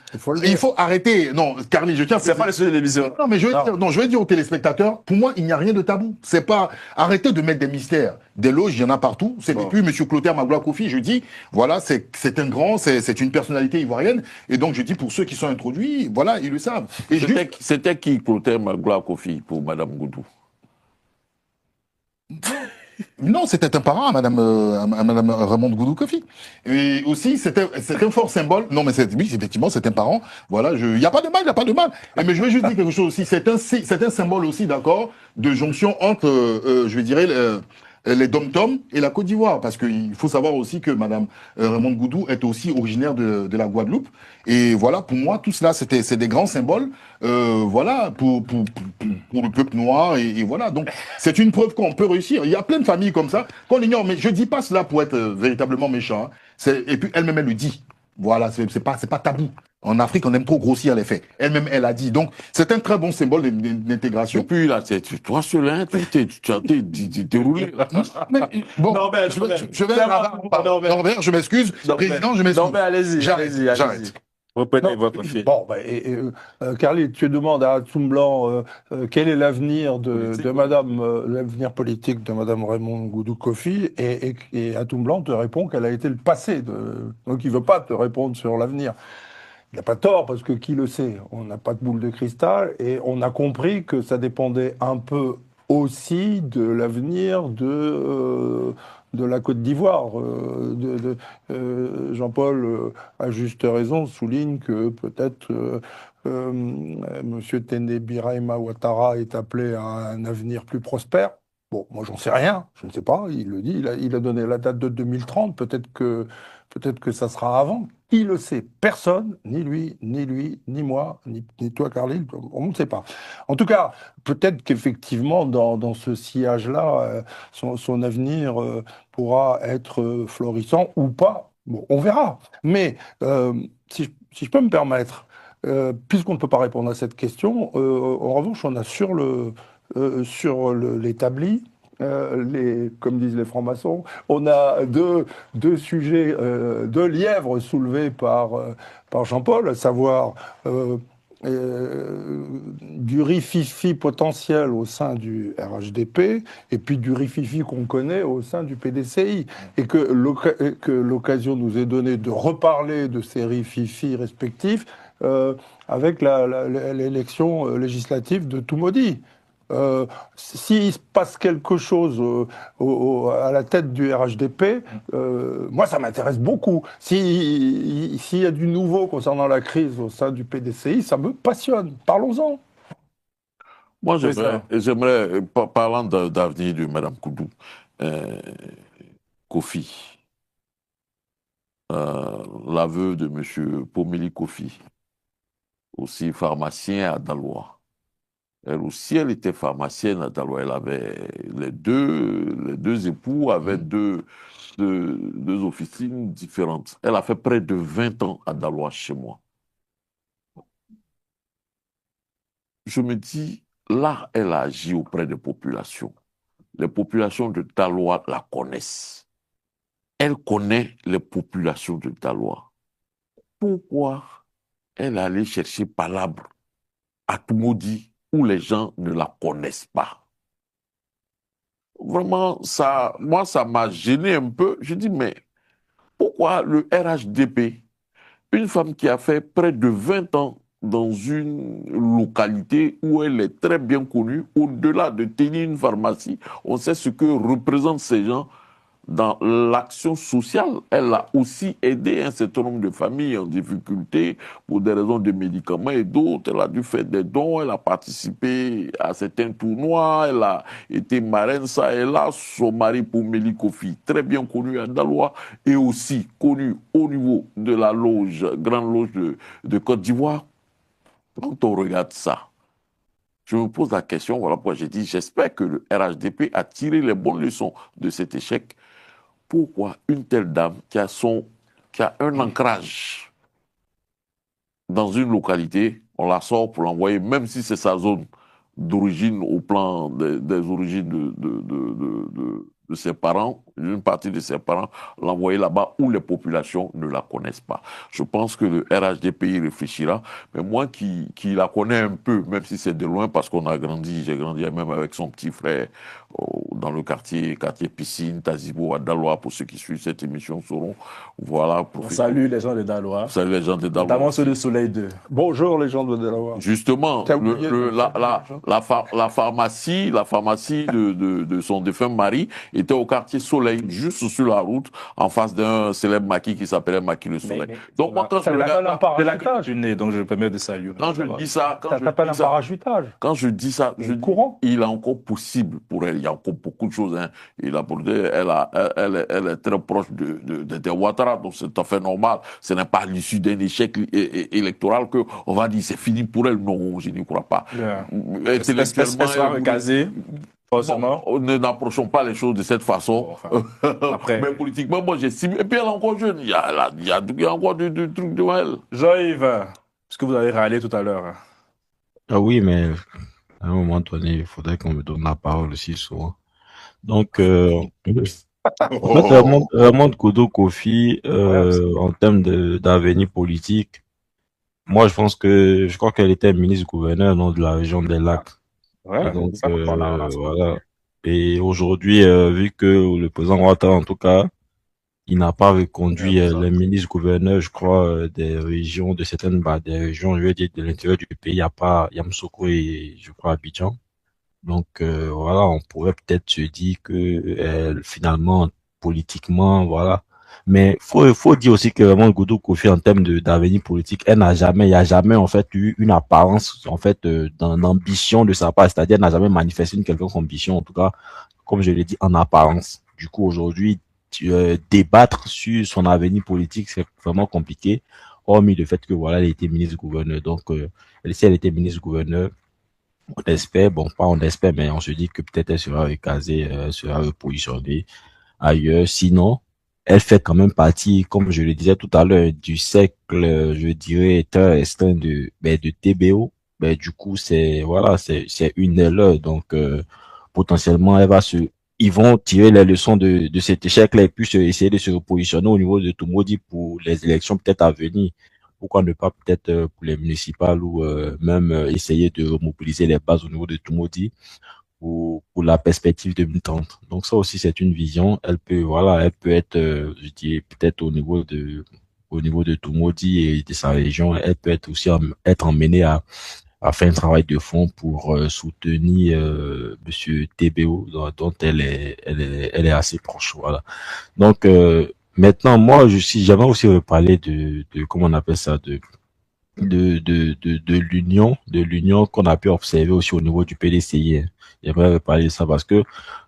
il faut arrêter. Non, Carly, je tiens à C'est pas le sujet de l'émission. Non, mais je vais dire aux téléspectateurs, pour moi, il n'y a rien de tabou. C'est pas, arrêtez de mettre des mystères. Des loges, il y en a partout. C'est Bon. plus Monsieur Clotaire Magloire Kofi, je dis, voilà, c'est un grand, c'est une personnalité ivoirienne. Et donc, je dis, pour ceux qui sont introduits, voilà, ils le savent. Et C'était qui Clotaire Magloire Kofi pour Madame Goudou? non, c'était un parent à Madame Raymond Goudou Kofi. Et aussi, c'est un fort symbole. Non, mais oui, effectivement, c'est un parent. Voilà, il n'y a pas de mal, il n'y a pas de mal. Mais je vais juste dire quelque chose aussi. C'est un symbole aussi, d'accord, de jonction entre, je dirais, les Dom-Tom et la Côte d'Ivoire. Parce qu'il faut savoir aussi que Madame Raymond Goudou est aussi originaire de la Guadeloupe. Et voilà, pour moi, tout cela, c'est des grands symboles, voilà, pour le peuple noir. Et voilà, donc, c'est une preuve qu'on peut réussir. Il y a plein de familles comme ça qu'on ignore. Mais je dis pas cela pour être véritablement méchant. Hein. Et puis, elle-même, elle le dit. Voilà, c'est pas tabou. En Afrique, on aime trop grossir les faits. Elle-même, elle a dit. Donc, c'est un très bon symbole d'intégration. Et puis là, toi seul, hein, tu as déroulé. Mais, bon, Norbert, je vais, Norbert, je m'excuse. Président, je m'excuse. Norbert, allez-y. J'arrête. Reprenez Non, votre fil. Bon, Carly, tu demandes à Toumblanc quel est l'avenir de Madame, l'avenir politique de Madame Raymond Goudou Kofi, et à Toumblanc te répond qu'elle a été le passé. Donc il veut pas te répondre sur l'avenir. Il n'a pas tort, parce que qui le sait? On n'a pas de boule de cristal, et on a compris que ça dépendait un peu aussi de l'avenir de la Côte d'Ivoire. Jean-Paul, à juste raison, souligne que peut-être M. Tene Birahima Ouattara est appelé à un avenir plus prospère. Bon, moi j'en sais rien, je ne sais pas, il le dit, il a donné la date de 2030, peut-être que ça sera avant. Qui le sait? Personne, ni lui, ni moi, ni toi, Carly, on ne sait pas. En tout cas, peut-être qu'effectivement, dans ce sillage-là, son avenir pourra être florissant ou pas. Bon, on verra. Mais si je peux me permettre, puisqu'on ne peut pas répondre à cette question, en revanche, on a sur l'établi, comme disent les francs-maçons, on a deux sujets, deux lièvres soulevés par Jean-Paul, à savoir du rififi potentiel au sein du RHDP et puis du rififi qu'on connaît au sein du PDCI. Et que l'occasion nous est donnée de reparler de ces rififi respectifs avec l'élection législative de Toumoudi. S'il se passe quelque chose à la tête du RHDP, moi ça m'intéresse beaucoup. S'il y a du nouveau concernant la crise au sein du PDCI, ça me passionne. Parlons-en. Moi, j'aimerais, parlant d'avenir de Mme Koudou, Kofi, l'aveu de M. Pomeli Kofi, aussi pharmacien à Daloa. Elle aussi, elle était pharmacienne à Daloa. Elle avait les deux époux avaient deux officines différentes. Elle a fait près de 20 ans à Daloa chez moi. Je me dis, là, elle a agi auprès des populations. Les populations de Daloa la connaissent. Elle connaît les populations de Daloa. Pourquoi elle est allée chercher Palabre à Toumoudi, où les gens ne la connaissent pas? Vraiment, moi, ça m'a gêné un peu. Je dis, mais pourquoi le RHDP, une femme qui a fait près de 20 ans dans une localité où elle est très bien connue, au-delà de tenir une pharmacie, on sait ce que représentent ces gens dans l'action sociale. Elle a aussi aidé un certain nombre de familles en difficulté pour des raisons de médicaments et d'autres. Elle a dû faire des dons, elle a participé à certains tournois, elle a été marraine, ça et là. Son mari Pomeli Kofi, très bien connu à Daloa et aussi connu au niveau de la loge, grande loge de Côte d'Ivoire. Quand on regarde ça, je me pose la question, voilà pourquoi j'ai dit, j'espère que le RHDP a tiré les bonnes leçons de cet échec pourquoi une telle dame qui a un ancrage dans une localité, on la sort pour l'envoyer, même si c'est sa zone d'origine au plan des origines de ses parents, d'une partie de ses parents, l'envoyer là-bas où les populations ne la connaissent pas. Je pense que le RHDP y réfléchira, mais moi qui la connais un peu, même si c'est de loin, parce qu'on a grandi, j'ai grandi même avec son petit frère dans le quartier Piscine, Tazibo, à Daloa, pour ceux qui suivent cette émission sauront. Voilà. On salue les gens de Daloa. Salut les gens de Daloa. Notamment ceux de Soleil 2. Bonjour les gens de Delaware. Justement, la pharmacie de son défunt mari était au quartier Soleil, juste sur la route, en face d'un célèbre maquis qui s'appelait Maquis le Soleil. Donc, moi, quand je regarde c'est là que je suis né, donc je me permets de saluer. quand je dis ça, Ça s'appelle un parachutage. quand je dis ça, Courant. il est encore possible pour elle. Il y a encore beaucoup de choses. Hein. Elle est très proche de Ouattara, donc c'est tout à fait normal. Ce n'est pas l'issue d'un échec électoral qu'on va dire c'est fini pour elle. Non, je n'y crois pas. Yeah. Intellectuellement, Elle sera recasée, forcément. N'approchons pas les choses de cette façon. Bon, enfin, après. Mais politiquement, moi j'estime. Et puis elle est encore jeune. Il y a encore du truc devant elle. Jean-Yves, ce que vous avez râlé tout à l'heure. Ah oui, mais à un moment donné, il faudrait qu'on me donne la parole aussi souvent. Donc, Raymond Kodo Kofi, en termes d'avenir politique, moi, je crois qu'elle était ministre-gouverneur de la région des Lacs. Ouais, Et donc, ça, voilà. Et aujourd'hui, vu que le président Ouattara, en tout cas, il n'a pas reconduit les ministres-gouverneurs, je crois, des régions, de certaines, des régions, je veux dire, de l'intérieur du pays, à part Yamoussoukro et, je crois, Abidjan. Donc, voilà, on pourrait peut-être se dire que, finalement, politiquement, voilà. Mais faut dire aussi que vraiment Goudou Kofi, en termes d'avenir politique, il n'y a jamais, en fait, eu une apparence, en fait, d'ambition de sa part. C'est-à-dire, elle n'a jamais manifesté une quelconque ambition, en tout cas, comme je l'ai dit, en apparence. Du coup, aujourd'hui, débattre sur son avenir politique, c'est vraiment compliqué, hormis le fait que, voilà, elle était ministre-gouverneur. Donc, si elle était ministre-gouverneur, on espère, bon, pas on espère, mais on se dit que peut-être elle sera recasée, sera repositionnée ailleurs. Sinon, elle fait quand même partie, comme je le disais tout à l'heure, du cercle, je dirais, très restreint de TBO. Ben, du coup, voilà, c'est une des leurs. Donc, potentiellement, ils vont tirer les leçons de cet échec-là et puis essayer de se repositionner au niveau de Tumodi pour les élections peut-être à venir. Pourquoi ne pas peut-être pour les municipales ou même essayer de remobiliser les bases au niveau de Tumodi pour la perspective 2030. Donc ça aussi c'est une vision. Elle peut être, je dis peut-être au niveau de Tumodi et de sa région, elle peut être aussi être emmenée à faire un travail de fond pour soutenir Monsieur TBO dont elle est assez proche. Voilà. Donc maintenant moi j'aimerais aussi reparler de comment on appelle ça de l'union qu'on a pu observer aussi au niveau du PDCI. Hein. J'aimerais parler de ça parce que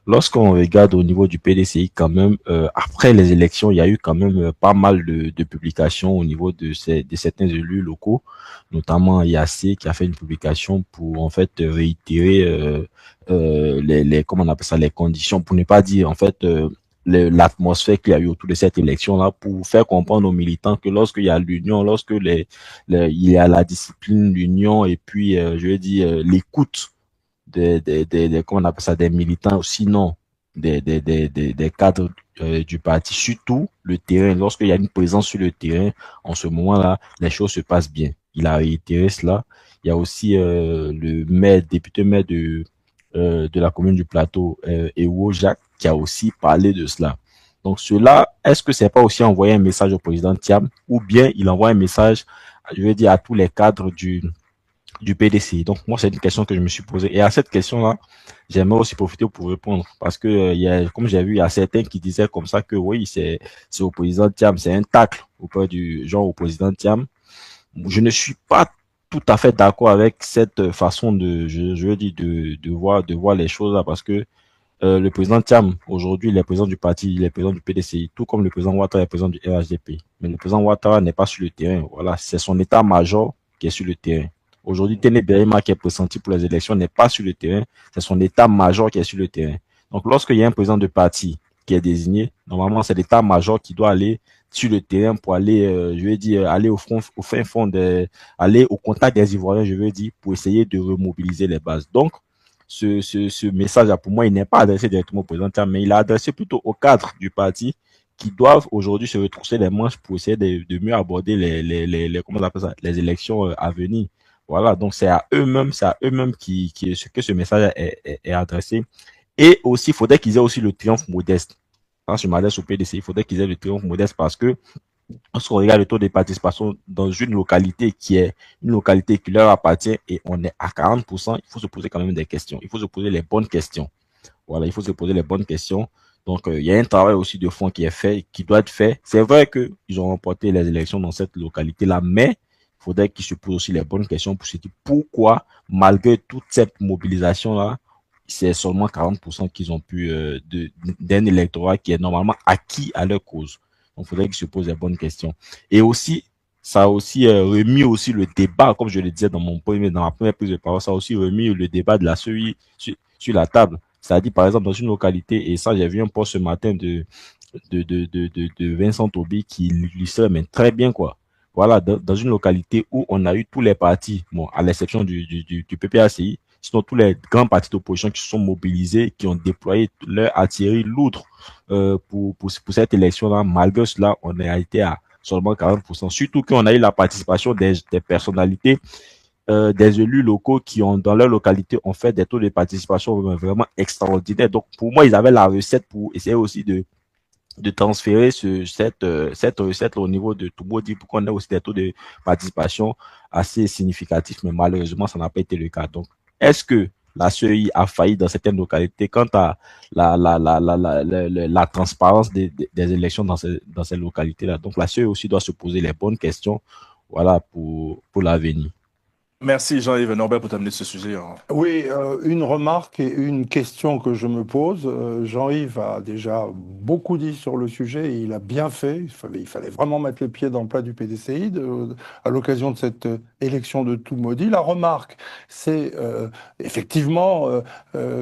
lorsqu'on regarde au niveau du PDCI quand même, après les élections, il y a eu quand même pas mal de publications au niveau de certains élus locaux, notamment Yassé qui a fait une publication pour en fait réitérer comment on appelle ça, les conditions, pour ne pas dire en fait l'atmosphère qu'il y a eu autour de cette élection-là, pour faire comprendre aux militants que lorsqu'il y a l'union, lorsque il y a la discipline, l'union et puis je veux dire l'écoute comment on appelle ça, des militants, sinon des cadres du parti, surtout le terrain. Lorsqu'il y a une présence sur le terrain, en ce moment-là, les choses se passent bien. Il a réitéré cela. Il y a aussi le député maire de la commune du Plateau, Ewo Jacques, qui a aussi parlé de cela. Donc cela, est-ce que c'est pas aussi envoyer un message au président Thiam, ou bien il envoie un message, je veux dire, à tous les cadres du PDCI. Donc moi, c'est une question que je me suis posée. Et à cette question-là, j'aimerais aussi profiter pour répondre, parce que comme j'ai vu, il y a certains qui disaient comme ça que oui, c'est au président Thiam, c'est un tacle auprès du genre au président Thiam. Je ne suis pas tout à fait d'accord avec cette façon je veux dire, de voir les choses là, parce que le président Thiam, aujourd'hui, il est président du parti, il est président du PDCI, tout comme le président Ouattara est président du RHDP. Mais le président Ouattara n'est pas sur le terrain. Voilà, c'est son état-major qui est sur le terrain. Aujourd'hui, Téné Berima, qui est pressenti pour les élections, n'est pas sur le terrain. C'est son état-major qui est sur le terrain. Donc, lorsqu'il y a un président de parti qui qui est désigné. Normalement, c'est l'état-major qui doit aller sur le terrain pour aller, je veux dire, aller au fin fond aller au contact des Ivoiriens, je veux dire, pour essayer de remobiliser les bases. Donc, ce message-là, pour moi, il n'est pas adressé directement au président Thiam, mais il est adressé plutôt aux cadres du parti qui doivent aujourd'hui se retrousser les manches pour essayer de mieux aborder comment on appelle ça, les élections à venir. Voilà, donc c'est à eux-mêmes que ce message est adressé. Et aussi, il faudrait qu'ils aient aussi le triomphe modeste. Quand je m'adresse au PDC, il faudrait qu'ils aient le triomphe modeste parce que lorsqu'on regarde le taux de participation dans une localité qui est une localité qui leur appartient et on est à 40%, il faut se poser quand même des questions. Il faut se poser les bonnes questions. Voilà, il faut se poser les bonnes questions. Donc, il y a un travail aussi de fond qui est fait, qui doit être fait. C'est vrai qu'ils ont remporté les élections dans cette localité-là, mais il faudrait qu'ils se posent aussi les bonnes questions pour se dire pourquoi, malgré toute cette mobilisation-là, c'est seulement 40% qu'ils ont pu d'un électorat qui est normalement acquis à leur cause. Donc, il faudrait qu'ils se posent les bonnes questions. Et aussi, ça a aussi remis aussi le débat, comme je le disais dans ma première prise de parole, ça a aussi remis le débat de la CEI sur la table. C'est-à-dire, par exemple, dans une localité, et ça, j'ai vu un post ce matin de Vincent Tobi qui illustrait, mais très bien, quoi. Voilà, dans une localité où on a eu tous les partis, bon, à l'exception du PPACI, sinon tous les grands partis d'opposition qui se sont mobilisés, qui ont déployé leur artillerie lourde pour cette élection-là. Malgré cela, on a été à seulement 40%. Surtout qu'on a eu la participation des personnalités, des élus locaux qui ont, dans leur localité, ont fait des taux de participation vraiment extraordinaires. Donc, pour moi, ils avaient la recette pour essayer aussi de transférer cette recette au niveau de Toumoudi pour qu'on ait aussi des taux de participation assez significatifs, mais malheureusement, ça n'a pas été le cas. Donc, est-ce que la CEI a failli dans certaines localités quant à la transparence des élections dans ces localités-là? Donc, la CEI aussi doit se poser les bonnes questions, voilà, pour l'avenir. Merci Jean-Yves Norbert pour t'amener ce sujet. Oui, une remarque et une question que je me pose. Jean-Yves a déjà beaucoup dit sur le sujet et il a bien fait. Il fallait vraiment mettre les pieds dans le plat du PDCI à l'occasion de cette élection de Toumoudi. La remarque, c'est effectivement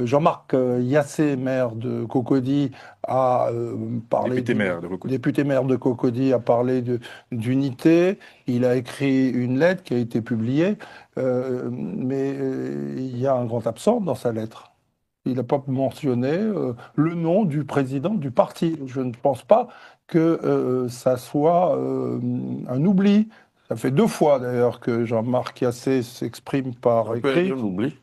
Jean-Marc Yassé, maire de Cocody, a parlé député maire de Cocody, a parlé d'unité. Il a écrit une lettre qui a été publiée. Mais il y a un grand absent dans sa lettre. Il n'a pas mentionné le nom du président du parti. Je ne pense pas que ça soit un oubli. Ça fait 2 fois d'ailleurs que Jean-Marc Yassé s'exprime par écrit. Un oubli.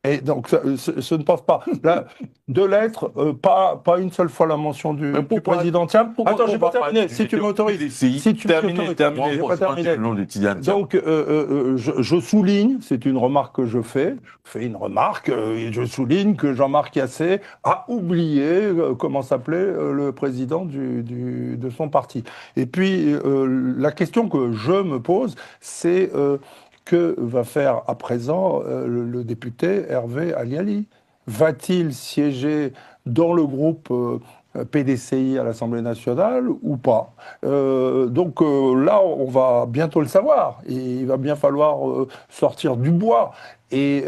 Et donc, je ne pense pas. Là, 2 lettres, pas une seule fois la mention du président Thiam. Attends, je n'ai pas terminé. Si tu m'autorises. Si tu m'autorises. Donc, je souligne, c'est une remarque que je fais une remarque, et je souligne que Jean-Marc Yassé a oublié comment s'appelait le président de son parti. Et puis, la question que je me pose, c'est... que va faire à présent le député Hervé Aliali? Va-t-il siéger dans le groupe PDCI à l'Assemblée nationale ou pas? Donc là, on va bientôt le savoir. Et il va bien falloir sortir du bois. Et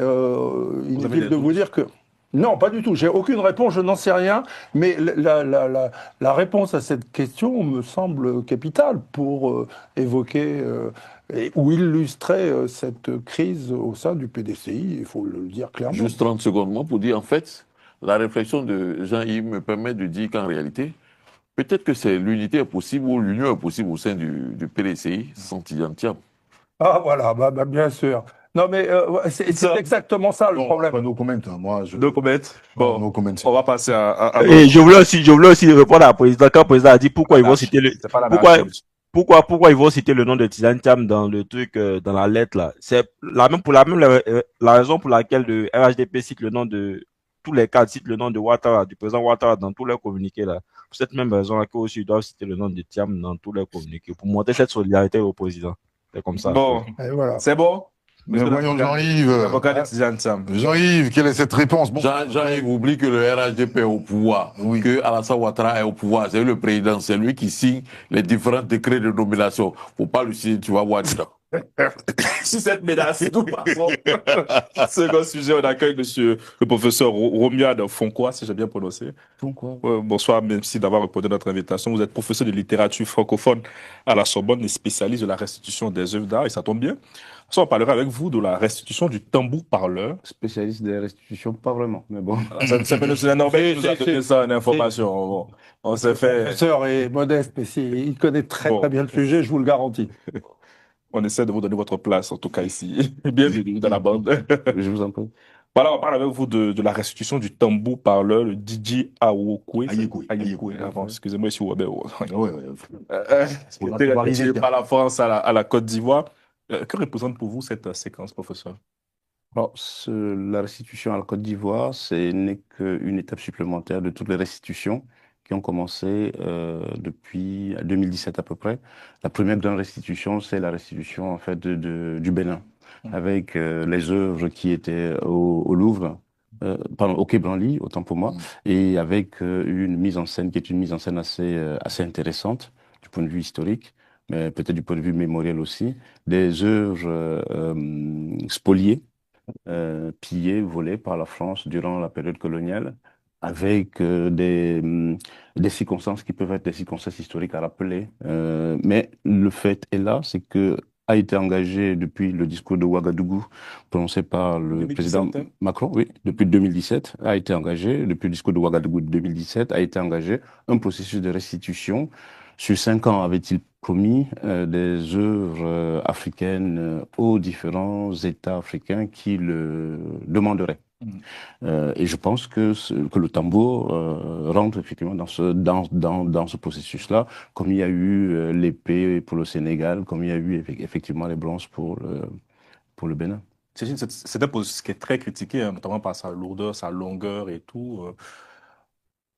inutile de vous dire que... Non, pas du tout. J'ai aucune réponse, je n'en sais rien. Mais la réponse à cette question me semble capitale pour évoquer ou illustrer cette crise au sein du PDCI. Il faut le dire clairement. Juste 30 secondes moi pour dire, en fait, la réflexion de Jean-Yves me permet de dire qu'en réalité, peut-être que c'est l'unité est possible ou l'union est possible au sein du PDCI sans Tidjane Thiam. Ah voilà, bien sûr. Non, mais c'est exactement ça le problème. No comment, moi. No comment. Bon, no comment. On va passer à Et je voulais aussi répondre à la présidente. Quand le président a dit pourquoi ils vont citer le... Pourquoi ils vont citer le nom de Tidjane Thiam dans le truc, dans la lettre là? C'est la raison pour laquelle le RHDP cite le nom de... Tous les cadres citent le nom de Ouattara, du président Ouattara dans tous leurs communiqués là. Pour cette même raison là qu'eux aussi ils doivent citer le nom de Thiam dans tous leurs communiqués pour montrer cette solidarité au président. C'est comme ça. Bon, voilà. C'est bon? Mais voyons Jean-Yves. Jean-Yves, quelle est cette réponse? Bon, Jean-Yves oublie que le RHDP est au pouvoir, que Alassane Ouattara est au pouvoir. C'est le président, c'est lui qui signe les différents décrets de nomination. Faut pas le signer, tu vas voir dedans. Sur cette menace, nous passons. Second sujet, on accueille monsieur le professeur Romuald Fonkoa, si j'ai bien prononcé. Pourquoi? Bonsoir, merci d'avoir répondu à notre invitation. Vous êtes professeur de littérature francophone à la Sorbonne et spécialiste de la restitution des œuvres d'art, et ça tombe bien. Ça, on parlera avec vous de la restitution du tambour parleur. Spécialiste des restitutions, pas vraiment, mais bon. Ça fait le Norvège qui nous a donné ça en information. Bon, on s'est Le fait. professeur est modeste, mais il connaît très Bon. très bien le sujet, je vous le garantis. On essaie de vous donner votre place, en tout cas ici. Bienvenue dans la bande. Je vous en prie. Voilà, on parle avec vous de la restitution du tambour parleur, le DJ Awokwe. Ayekwe. Avant, excusez-moi si vous avez. Ouais. Qui a été restitué par la France à la Côte d'Ivoire. Que représente pour vous cette séquence, professeur? Alors, la restitution à la Côte d'Ivoire, ce n'est qu'une étape supplémentaire de toutes les restitutions qui ont commencé depuis 2017 à peu près. La première grande restitution, c'est la restitution en fait du Bénin, avec les œuvres qui étaient au Louvre, pardon, au Quai Branly, autant pour moi, et avec une mise en scène qui est une mise en scène assez intéressante du point de vue historique, mais peut-être du point de vue mémoriel aussi, des œuvres spoliées, pillées, volées par la France durant la période coloniale, avec des circonstances qui peuvent être des circonstances historiques à rappeler. Mais le fait est là, c'est que a été engagé depuis le discours de Ouagadougou prononcé par le 2017, président Macron, oui, depuis 2017, a été engagé, depuis le discours de Ouagadougou de 2017, a été engagé un processus de restitution. Sur 5 ans, avait-il promis des œuvres africaines aux différents États africains qui le demanderaient. Et je pense que le tambour rentre effectivement dans ce processus-là, comme il y a eu l'épée pour le Sénégal, comme il y a eu effectivement les bronzes pour le Bénin. C'est un processus qui est très critiqué, hein, notamment par sa lourdeur, sa longueur et tout.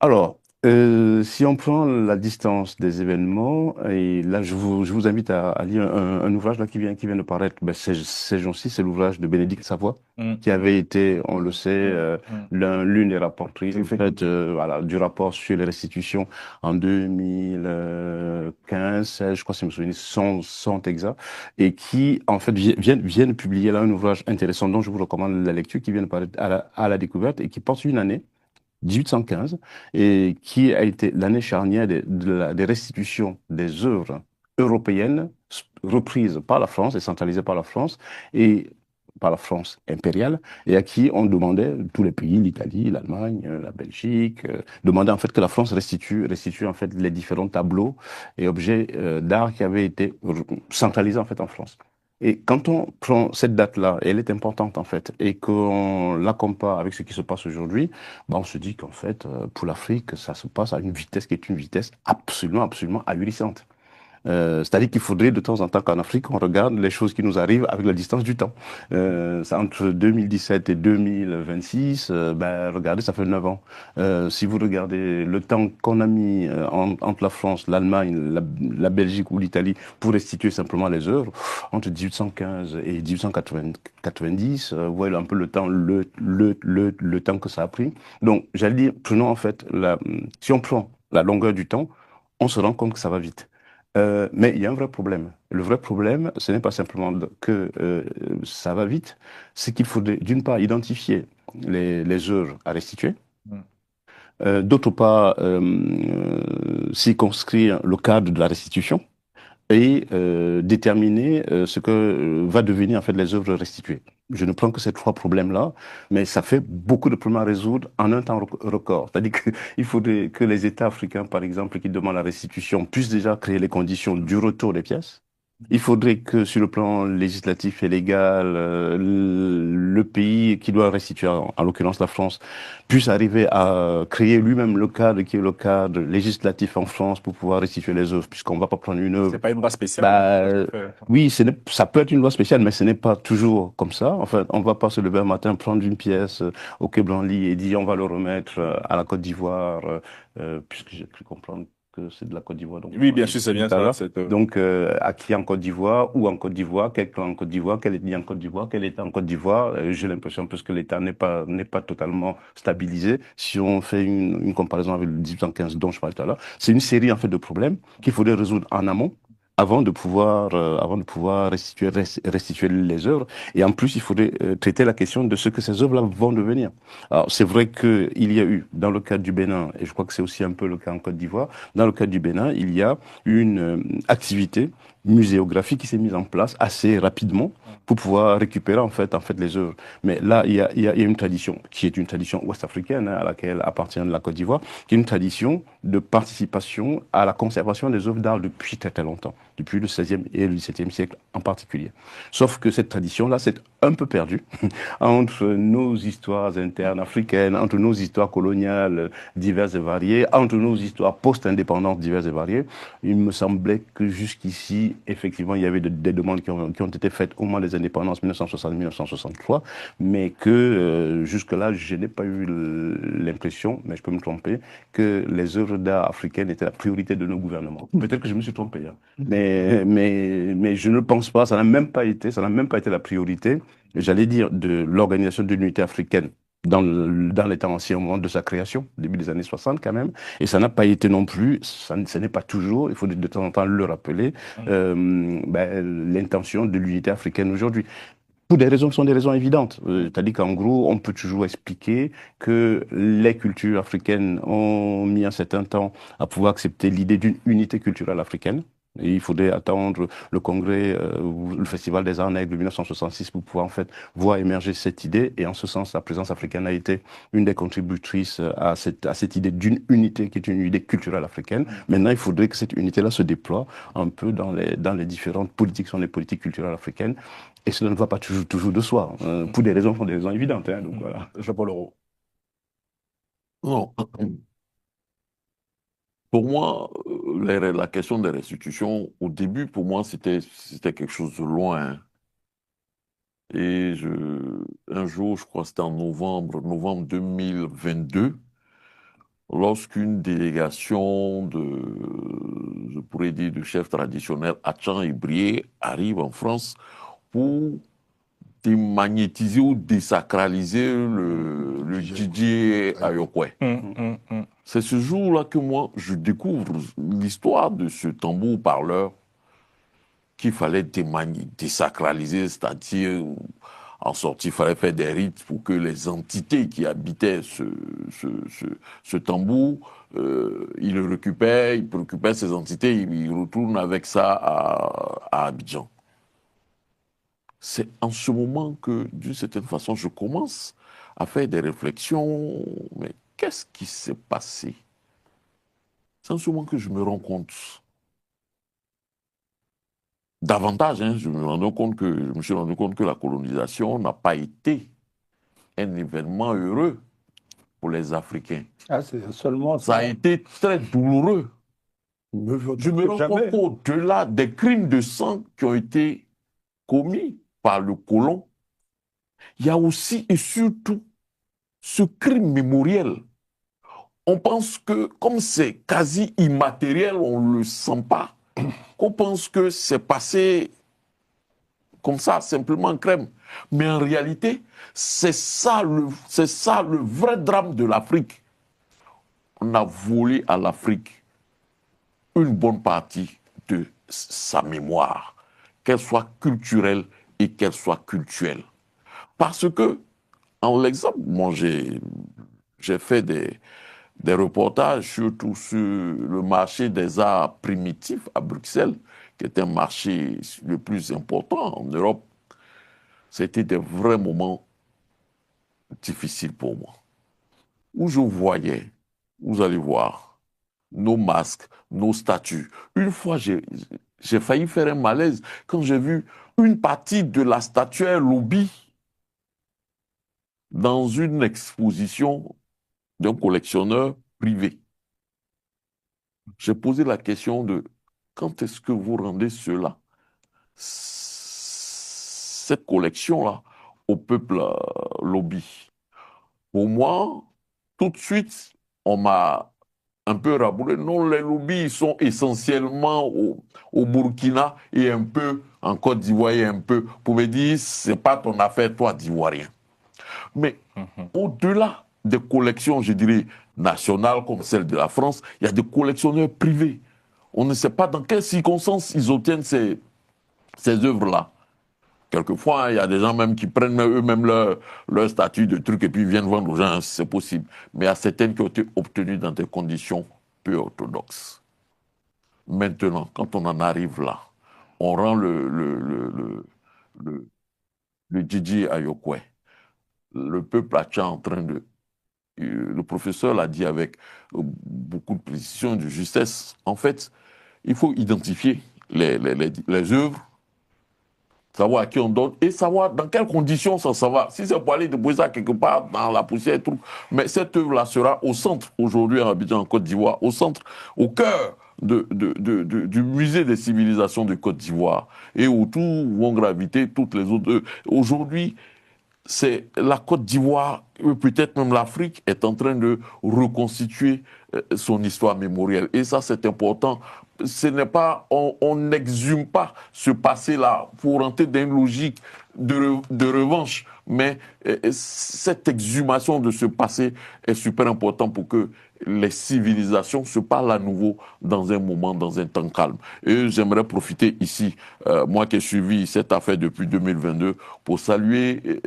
Alors, si on prend la distance des événements, et là je vous invite à lire un ouvrage là qui vient de paraître ces jours-ci, c'est l'ouvrage de Bénédicte Savoie, qui avait été, on le sait, l'une des rapportrices en fait, voilà, du rapport sur les restitutions en 2015, je crois si je me souviens, sont exacts, et qui en fait vient de publier là un ouvrage intéressant dont je vous recommande la lecture, qui vient de paraître à la découverte et qui porte une année 1815, et qui a été l'année charnière des restitutions des œuvres européennes reprises par la France et centralisées par la France et par la France impériale, et à qui on demandait, tous les pays, l'Italie, l'Allemagne, la Belgique, demandaient en fait que la France restitue en fait les différents tableaux et objets d'art qui avaient été centralisés en fait en France. Et quand on prend cette date-là, elle est importante en fait, et qu'on la compare avec ce qui se passe aujourd'hui, on se dit qu'en fait, pour l'Afrique, ça se passe à une vitesse qui est une vitesse absolument ahurissante. C'est-à-dire qu'il faudrait de temps en temps qu'en Afrique, on regarde les choses qui nous arrivent avec la distance du temps. Entre 2017 et 2026, regardez, ça fait 9 ans. Si vous regardez le temps qu'on a mis entre la France, l'Allemagne, la Belgique ou l'Italie pour restituer simplement les œuvres, entre 1815 et 1890, vous voyez un peu le temps, le temps que ça a pris. Donc, j'allais dire, prenons en fait, si on prend la longueur du temps, on se rend compte que ça va vite. Mais il y a un vrai problème. Le vrai problème, ce n'est pas simplement que ça va vite, c'est qu'il faut d'une part identifier les œuvres à restituer, d'autre part circonscrire le cadre de la restitution et déterminer ce que va devenir en fait les œuvres restituées. Je ne prends que ces 3 problèmes-là, mais ça fait beaucoup de problèmes à résoudre en un temps record. C'est-à-dire qu'il faudrait que les États africains, par exemple, qui demandent la restitution, puissent déjà créer les conditions du retour des pièces. Il faudrait que sur le plan législatif et légal, le pays qui doit restituer, en l'occurrence la France, puisse arriver à créer lui-même le cadre qui est le cadre législatif en France pour pouvoir restituer les œuvres, puisqu'on ne va pas prendre une œuvre. C'est pas une loi spéciale. Oui, ça peut être une loi spéciale, mais ce n'est pas toujours comme ça. En fait, on ne va pas se lever un matin, prendre une pièce au Quai Branly et dire on va le remettre à la Côte d'Ivoire, puisque j'ai cru comprendre que c'est de la Côte d'Ivoire. Oui, bien sûr, c'est bien ça. Donc, à qui en Côte d'Ivoire, où en Côte d'Ivoire, quel clan en Côte d'Ivoire, quel ethnie en Côte d'Ivoire, quel État en Côte d'Ivoire. J'ai l'impression parce que l'État n'est pas totalement stabilisé. Si on fait une comparaison avec le 1815 dont je parlais tout à l'heure, c'est une série en fait de problèmes qu'il faudrait résoudre en amont, avant de pouvoir restituer les œuvres. Et en plus, il faudrait traiter la question de ce que ces œuvres-là vont devenir. Alors, c'est vrai qu'il y a eu, dans le cadre du Bénin, et je crois que c'est aussi un peu le cas en Côte d'Ivoire, dans le cadre du Bénin, il y a une activité muséographique qui s'est mise en place assez rapidement pour pouvoir récupérer en fait les œuvres. Mais là, il y a une tradition qui est une tradition ouest-africaine, hein, à laquelle appartient la Côte d'Ivoire, qui est une tradition de participation à la conservation des œuvres d'art depuis très très longtemps, depuis le XVIe et le XVIIe siècle en particulier. Sauf que cette tradition-là s'est un peu perdue entre nos histoires internes africaines, entre nos histoires coloniales diverses et variées, entre nos histoires post-indépendantes diverses et variées. Il me semblait que jusqu'ici, effectivement, il y avait des demandes qui ont été faites au moment des indépendances 1960-1963, mais que jusque-là, je n'ai pas eu l'impression, mais je peux me tromper, que les œuvres d'art africaines étaient la priorité de nos gouvernements. Peut-être que je me suis trompé, hein. Mais je ne pense pas, ça n'a même pas été la priorité, j'allais dire, de l'Organisation de l'Unité africaine dans les temps anciens, au moment de sa création, début des années 60 quand même, et ça n'a pas été non plus, ce n'est pas toujours, il faut de temps en temps le rappeler, l'intention de l'unité africaine aujourd'hui. Pour des raisons qui sont des raisons évidentes. C'est-à-dire qu'en gros, on peut toujours expliquer que les cultures africaines ont mis un certain temps à pouvoir accepter l'idée d'une unité culturelle africaine. Et il faudrait attendre le congrès, le Festival des Arts Nègres de 1966 pour pouvoir en fait voir émerger cette idée. Et en ce sens, la présence africaine a été une des contributrices à cette idée d'une unité qui est une unité culturelle africaine. Maintenant, il faudrait que cette unité-là se déploie un peu dans les différentes politiques, qui sont les politiques culturelles africaines. Et cela ne va pas toujours de soi, pour des raisons qui sont des raisons évidentes. Hein, donc voilà. Jean-Paul Leroux. Non. Pour moi, la question des restitutions, au début, pour moi, c'était quelque chose de loin. Et un jour, je crois que c'était en novembre 2022, lorsqu'une délégation je pourrais dire, de chefs traditionnels Atchan et Brié arrive en France pour démagnétiser ou désacraliser le Didier Ayokwe. C'est ce jour-là que moi, je découvre l'histoire de ce tambour parleur qu'il fallait désacraliser, c'est-à-dire, en sortie, il fallait faire des rites pour que les entités qui habitaient ce tambour, ils le récupèrent, ils récupèrent ces entités, ils retournent avec ça à Abidjan. C'est en ce moment que, d'une certaine façon, je commence à faire des réflexions. Mais qu'est-ce qui s'est passé? C'est en ce moment que je me rends compte. Davantage, hein, je me suis rendu compte que la colonisation n'a pas été un événement heureux pour les Africains. Ah, c'est seulement ça. Ça a été très douloureux. Je me rends compte qu'au-delà des crimes de sang qui ont été commis par le colon, il y a aussi et surtout ce crime mémoriel. On pense que, comme c'est quasi immatériel, on ne le sent pas, qu'on pense que c'est passé comme ça, simplement crème. Mais en réalité, c'est ça le vrai drame de l'Afrique. On a volé à l'Afrique une bonne partie de sa mémoire, qu'elle soit culturelle et qu'elle soit cultuelle. Parce que, en l'exemple, moi j'ai fait des reportages surtout sur le marché des arts primitifs à Bruxelles, qui est un marché le plus important en Europe. C'était des vrais moments difficiles pour moi. Où je voyais, vous allez voir, nos masques, nos statues. Une fois, j'ai failli faire un malaise quand j'ai vu une partie de la statuaire Lobby dans une exposition d'un collectionneur privé. J'ai posé la question de quand est-ce que vous rendez cela, cette collection-là, au peuple Lobby? Pour moi, tout de suite, on m'a un peu raboulé. Non, les lobbies ils sont essentiellement au Burkina et un peu en Côte d'Ivoire et un peu pour me dire, c'est pas ton affaire, toi, d'Ivoirien. Mais au-delà des collections, je dirais, nationales comme celle de la France, il y a des collectionneurs privés. On ne sait pas dans quelles circonstances ils obtiennent ces œuvres-là. Quelquefois, il y a des gens même qui prennent eux-mêmes leur statut de truc et puis viennent vendre aux gens, c'est possible. Mais il y a certaines qui ont été obtenues dans des conditions peu orthodoxes. Maintenant, quand on en arrive là, on rend le Djidji Ayokwe, le peuple Atcha en train de... Le professeur l'a dit avec beaucoup de précision et de justesse. En fait, il faut identifier les œuvres, savoir à qui on donne et savoir dans quelles conditions ça va. Si c'est pour aller déposer ça quelque part dans la poussière et tout, mais cette œuvre-là sera au centre, aujourd'hui en Abidjan, en Côte d'Ivoire, au centre, au cœur du musée des civilisations de Côte d'Ivoire et autour vont graviter toutes les autres œuvres. Aujourd'hui, c'est la Côte d'Ivoire, peut-être même l'Afrique, est en train de reconstituer son histoire mémorielle. Et ça, c'est important. Ce n'est pas, on n'exhume pas ce passé-là pour entrer dans une logique de revanche, mais cette exhumation de ce passé est super important pour que les civilisations se parlent à nouveau dans un moment, dans un temps calme. Et j'aimerais profiter ici, moi qui ai suivi cette affaire depuis 2022, pour saluer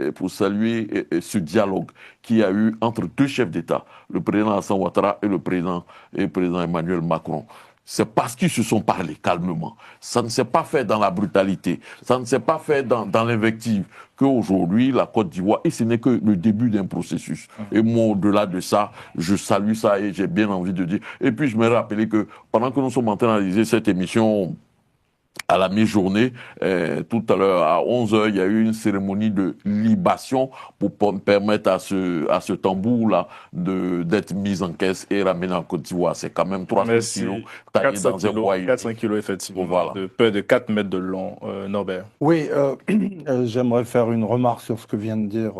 ce dialogue qu'il y a eu entre deux chefs d'État, le président Hassan Ouattara et le président Emmanuel Macron. C'est parce qu'ils se sont parlé calmement. Ça ne s'est pas fait dans la brutalité. Ça ne s'est pas fait dans l'invective. Qu'aujourd'hui, la Côte d'Ivoire, et ce n'est que le début d'un processus. Et moi, au-delà de ça, je salue ça et j'ai bien envie de dire. Et puis, je me rappelais que pendant que nous sommes en train d'analyser cette émission, à la mi-journée, tout à l'heure, à 11h, il y a eu une cérémonie de libation pour permettre à ce tambour-là d'être mis en caisse et ramené en Côte d'Ivoire. C'est quand même 300 kilos taillés dans un bois. 400 kilos, effectivement. Voilà. De peu de 4 mètres de long, Norbert. Oui, j'aimerais faire une remarque sur ce que vient de dire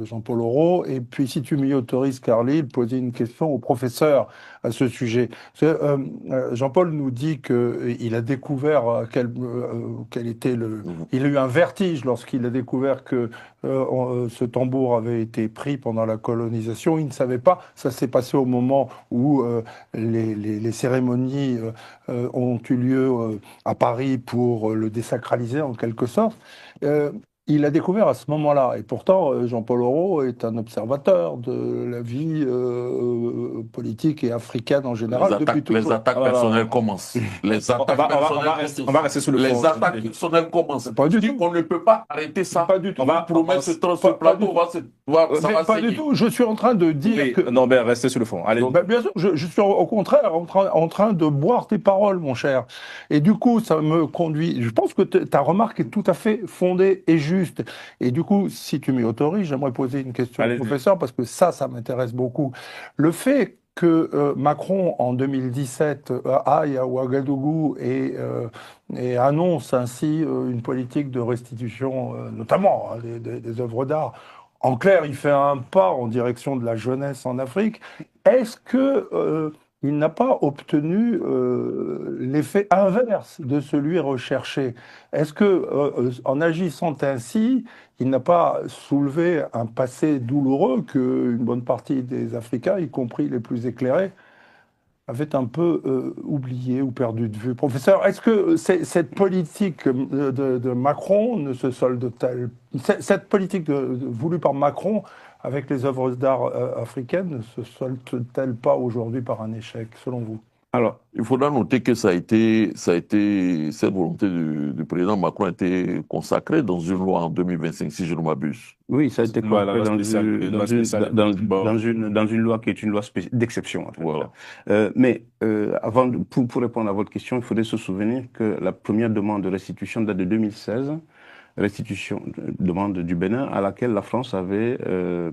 Jean-Paul Aureau. Et puis, si tu m'y autorises, Carly, poser une question au professeur à ce sujet. Jean-Paul nous dit qu'il a découvert quel était le... Il a eu un vertige lorsqu'il a découvert que ce tambour avait été pris pendant la colonisation. Il ne savait pas. Ça s'est passé au moment où les cérémonies ont eu lieu à Paris pour le désacraliser en quelque sorte. Il a découvert à ce moment-là, et pourtant Jean-Paul Aureau est un observateur de la vie politique et africaine en général. Les attaques personnelles commencent. Les attaques on va rester sur le fond. Les attaques personnelles commencent. Pas du tout. On ne peut pas arrêter ça. Pas du tout. On va promettre ce plateau, ça va pas du tout. Je suis en train de dire que... Norbert, restez sur le fond. Allez. Bien sûr, je suis au contraire en train de boire tes paroles, mon cher. Et du coup, ça me conduit... Je pense que ta remarque est tout à fait fondée et juste. Et du coup, si tu m'y autorises, j'aimerais poser une question au professeur, parce que ça m'intéresse beaucoup. Le fait que Macron, en 2017, aille à Ouagadougou et annonce ainsi une politique de restitution, notamment des œuvres d'art, en clair, il fait un pas en direction de la jeunesse en Afrique. Est-ce que... il n'a pas obtenu l'effet inverse de celui recherché. Est-ce que, en agissant ainsi, il n'a pas soulevé un passé douloureux qu'une bonne partie des Africains, y compris les plus éclairés, avaient un peu oublié ou perdu de vue? Professeur, est-ce que cette politique de Macron ne se solde-t-elle, cette politique voulue par Macron avec les œuvres d'art africaines ne se solde-t-elle pas aujourd'hui par un échec, selon vous? Alors, il faudra noter que cette volonté du président Macron a été consacrée dans une loi en 2025, si je ne m'abuse. Oui, ça a été consacré dans une loi qui est une loi d'exception. En fait. Voilà. Mais pour répondre à votre question, il faudrait se souvenir que la première demande de restitution date de 2016. Demande du Bénin, à laquelle la France avait,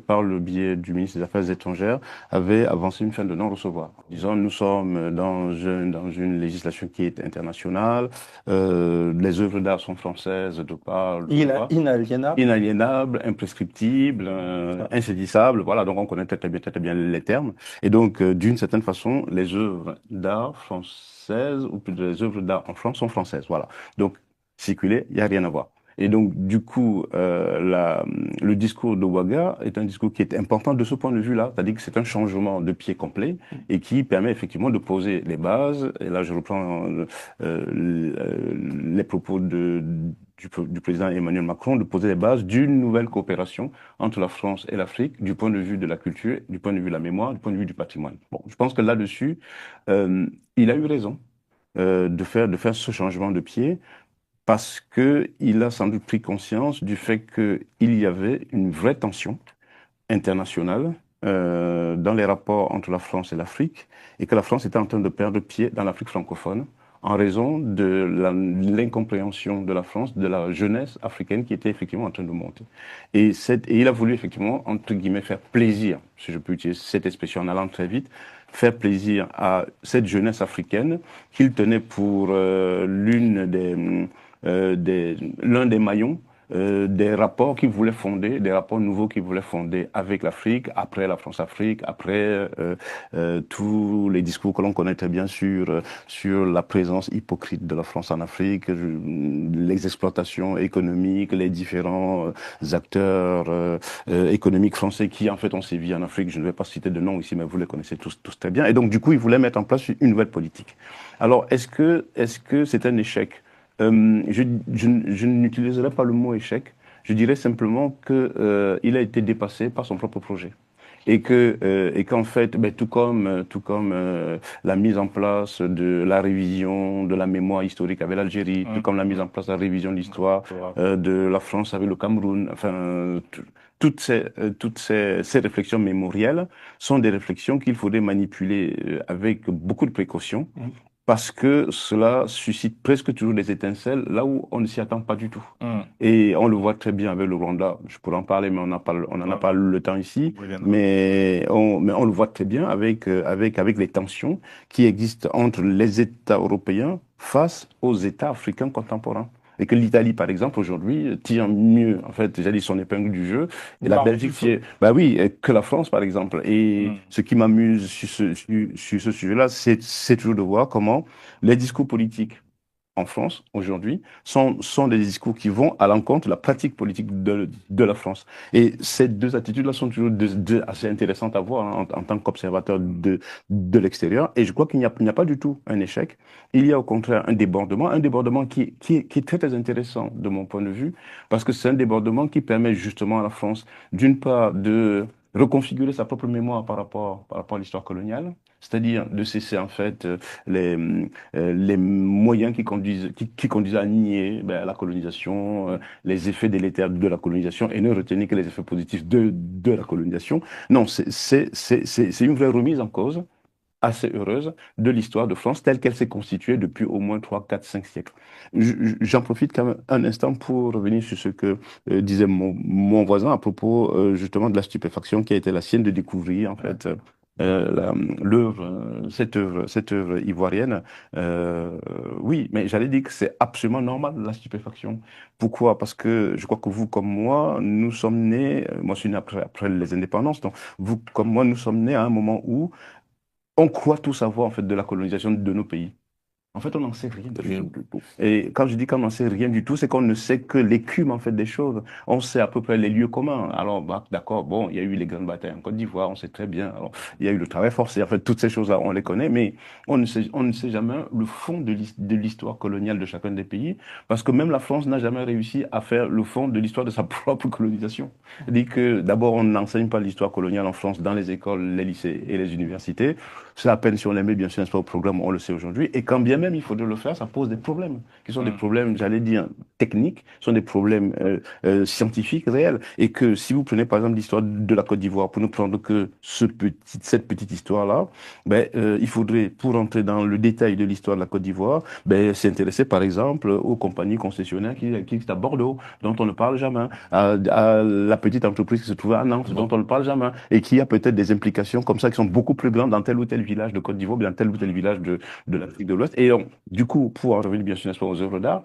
par le biais du ministre des Affaires étrangères, avait avancé une fin de non-recevoir. Disons, nous sommes dans une législation qui est internationale, les œuvres d'art sont françaises de par... Inaliénables, imprescriptibles, insaisissables, voilà, donc on connaît très bien les termes. Et donc, d'une certaine façon, les œuvres d'art françaises, ou plus les œuvres d'art en France sont françaises, voilà. Donc, circuler, il n'y a rien à voir. Et donc, du coup, le discours de Ouaga est un discours qui est important de ce point de vue-là, c'est-à-dire que c'est un changement de pied complet et qui permet effectivement de poser les bases. Et là, je reprends les propos du président Emmanuel Macron, de poser les bases d'une nouvelle coopération entre la France et l'Afrique du point de vue de la culture, du point de vue de la mémoire, du point de vue du patrimoine. Bon, je pense que là-dessus, il a eu raison de faire ce changement de pied parce que il a sans doute pris conscience du fait qu'il y avait une vraie tension internationale dans les rapports entre la France et l'Afrique et que la France était en train de perdre pied dans l'Afrique francophone en raison de l'incompréhension de la France, de la jeunesse africaine qui était effectivement en train de monter. Et il a voulu effectivement, entre guillemets, faire plaisir, si je peux utiliser cette expression en allant très vite, faire plaisir à cette jeunesse africaine qu'il tenait pour l'un des maillons des rapports qu'il voulait fonder, des rapports nouveaux qu'il voulait fonder avec l'Afrique, après la France-Afrique, après tous les discours que l'on connaît très bien sur la présence hypocrite de la France en Afrique, les exploitations économiques, les différents acteurs économiques français qui en fait ont sévi en Afrique. Je ne vais pas citer de nom ici, mais vous les connaissez tous très bien. Et donc du coup, il voulait mettre en place une nouvelle politique. Alors, est-ce que c'est un échec? Je n'utiliserai pas le mot échec. Je dirais simplement que il a été dépassé par son propre projet et qu'en fait, tout comme la mise en place de la révision de la mémoire historique avec l'Algérie, tout comme la mise en place de la révision de l'histoire de la France avec le Cameroun, enfin toutes ces réflexions mémorielles sont des réflexions qu'il faudrait manipuler avec beaucoup de précaution parce que cela suscite presque toujours des étincelles là où on ne s'y attend pas du tout. Et on le voit très bien avec le Rwanda. Je pourrais en parler, mais on n'en a pas le temps ici. Mais on le voit très bien avec les tensions qui existent entre les États européens face aux États africains contemporains. Et que l'Italie, par exemple, aujourd'hui, tire mieux, en fait, j'ai dit son épingle du jeu. Et la Belgique tire, bah oui, que la France, par exemple. Et ce qui m'amuse sur ce sujet-là, c'est toujours de voir comment les discours politiques en France, aujourd'hui, sont des discours qui vont à l'encontre de la pratique politique de la France. Et ces deux attitudes-là sont toujours assez intéressantes à voir en tant qu'observateur de l'extérieur. Et je crois qu'il n'y a pas du tout un échec. Il y a au contraire un débordement qui est très, très intéressant de mon point de vue, parce que c'est un débordement qui permet justement à la France, d'une part, de reconfigurer sa propre mémoire par rapport à l'histoire coloniale, c'est-à-dire de cesser en fait les moyens qui conduisent à nier la colonisation, les effets délétères de la colonisation et ne retenir que les effets positifs de la colonisation. Non, c'est une vraie remise en cause assez heureuse de l'histoire de France telle qu'elle s'est constituée depuis au moins 3, 4, 5 siècles. J'en profite quand même un instant pour revenir sur ce que disait mon voisin à propos justement de la stupéfaction qui a été la sienne de découvrir en fait cette œuvre ivoirienne. Oui, mais j'allais dire que c'est absolument normal, la stupéfaction. Pourquoi? Parce que je crois que vous comme moi, nous sommes nés, moi je suis né après les indépendances, donc vous comme moi, nous sommes nés à un moment où on croit tout savoir en fait de la colonisation de nos pays. En fait, on n'en sait rien Rien du tout. du tout. Et quand je dis qu'on n'en sait rien du tout, c'est qu'on ne sait que l'écume en fait des choses. On sait à peu près les lieux communs. Alors, d'accord, bon, il y a eu les grandes batailles en Côte d'Ivoire, on sait très bien. Alors, il y a eu le travail forcé. En fait, toutes ces choses-là, on les connaît, mais on ne sait jamais le fond de l'histoire coloniale de chacun des pays, parce que même la France n'a jamais réussi à faire le fond de l'histoire de sa propre colonisation. C'est-à-dire que d'abord, on n'enseigne pas l'histoire coloniale en France dans les écoles, les lycées et les universités. C'est à peine si on les met, bien sûr, n'est-ce pas, au programme, on le sait aujourd'hui. Et quand bien même il faudrait le faire, ça pose des problèmes, qui sont des problèmes, j'allais dire, techniques, sont des problèmes scientifiques réels. Et que si vous prenez par exemple l'histoire de la Côte d'Ivoire, pour ne prendre que cette petite histoire-là, il faudrait, pour entrer dans le détail de l'histoire de la Côte d'Ivoire, s'intéresser par exemple aux compagnies concessionnaires qui existent à Bordeaux, dont on ne parle jamais, à la petite entreprise qui se trouve à Nantes, dont on ne parle jamais, et qui a peut-être des implications comme ça qui sont beaucoup plus grandes dans tel ou tel village de Côte d'Ivoire, dans tel ou tel village de l'Afrique de l'Ouest. Et donc, du coup, pour en revenir bien sûr n'est-ce pas, aux œuvres d'art,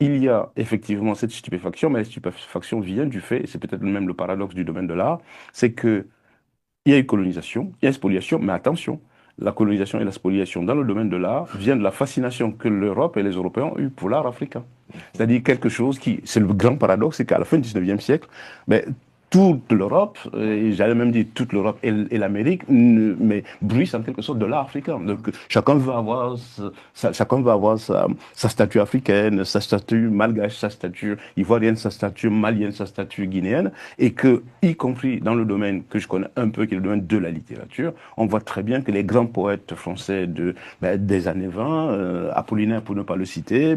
il y a effectivement cette stupéfaction, mais la stupéfaction vient du fait, et c'est peut-être même le paradoxe du domaine de l'art, c'est que il y a une colonisation, il y a une spoliation, mais attention, la colonisation et la spoliation dans le domaine de l'art vient de la fascination que l'Europe et les Européens ont eue pour l'art africain. C'est-à-dire quelque chose qui, c'est le grand paradoxe, c'est qu'à la fin du 19e siècle, mais toute l'Europe, et j'allais même dire toute l'Europe et l'Amérique, mais bruissent en quelque sorte de l'art africain. Donc chacun veut avoir, sa statue africaine, sa statue malgache, sa statue ivoirienne, sa statue malienne, sa statue guinéenne, et que, y compris dans le domaine que je connais un peu, qui est le domaine de la littérature, on voit très bien que les grands poètes français des années 20, Apollinaire pour ne pas le citer,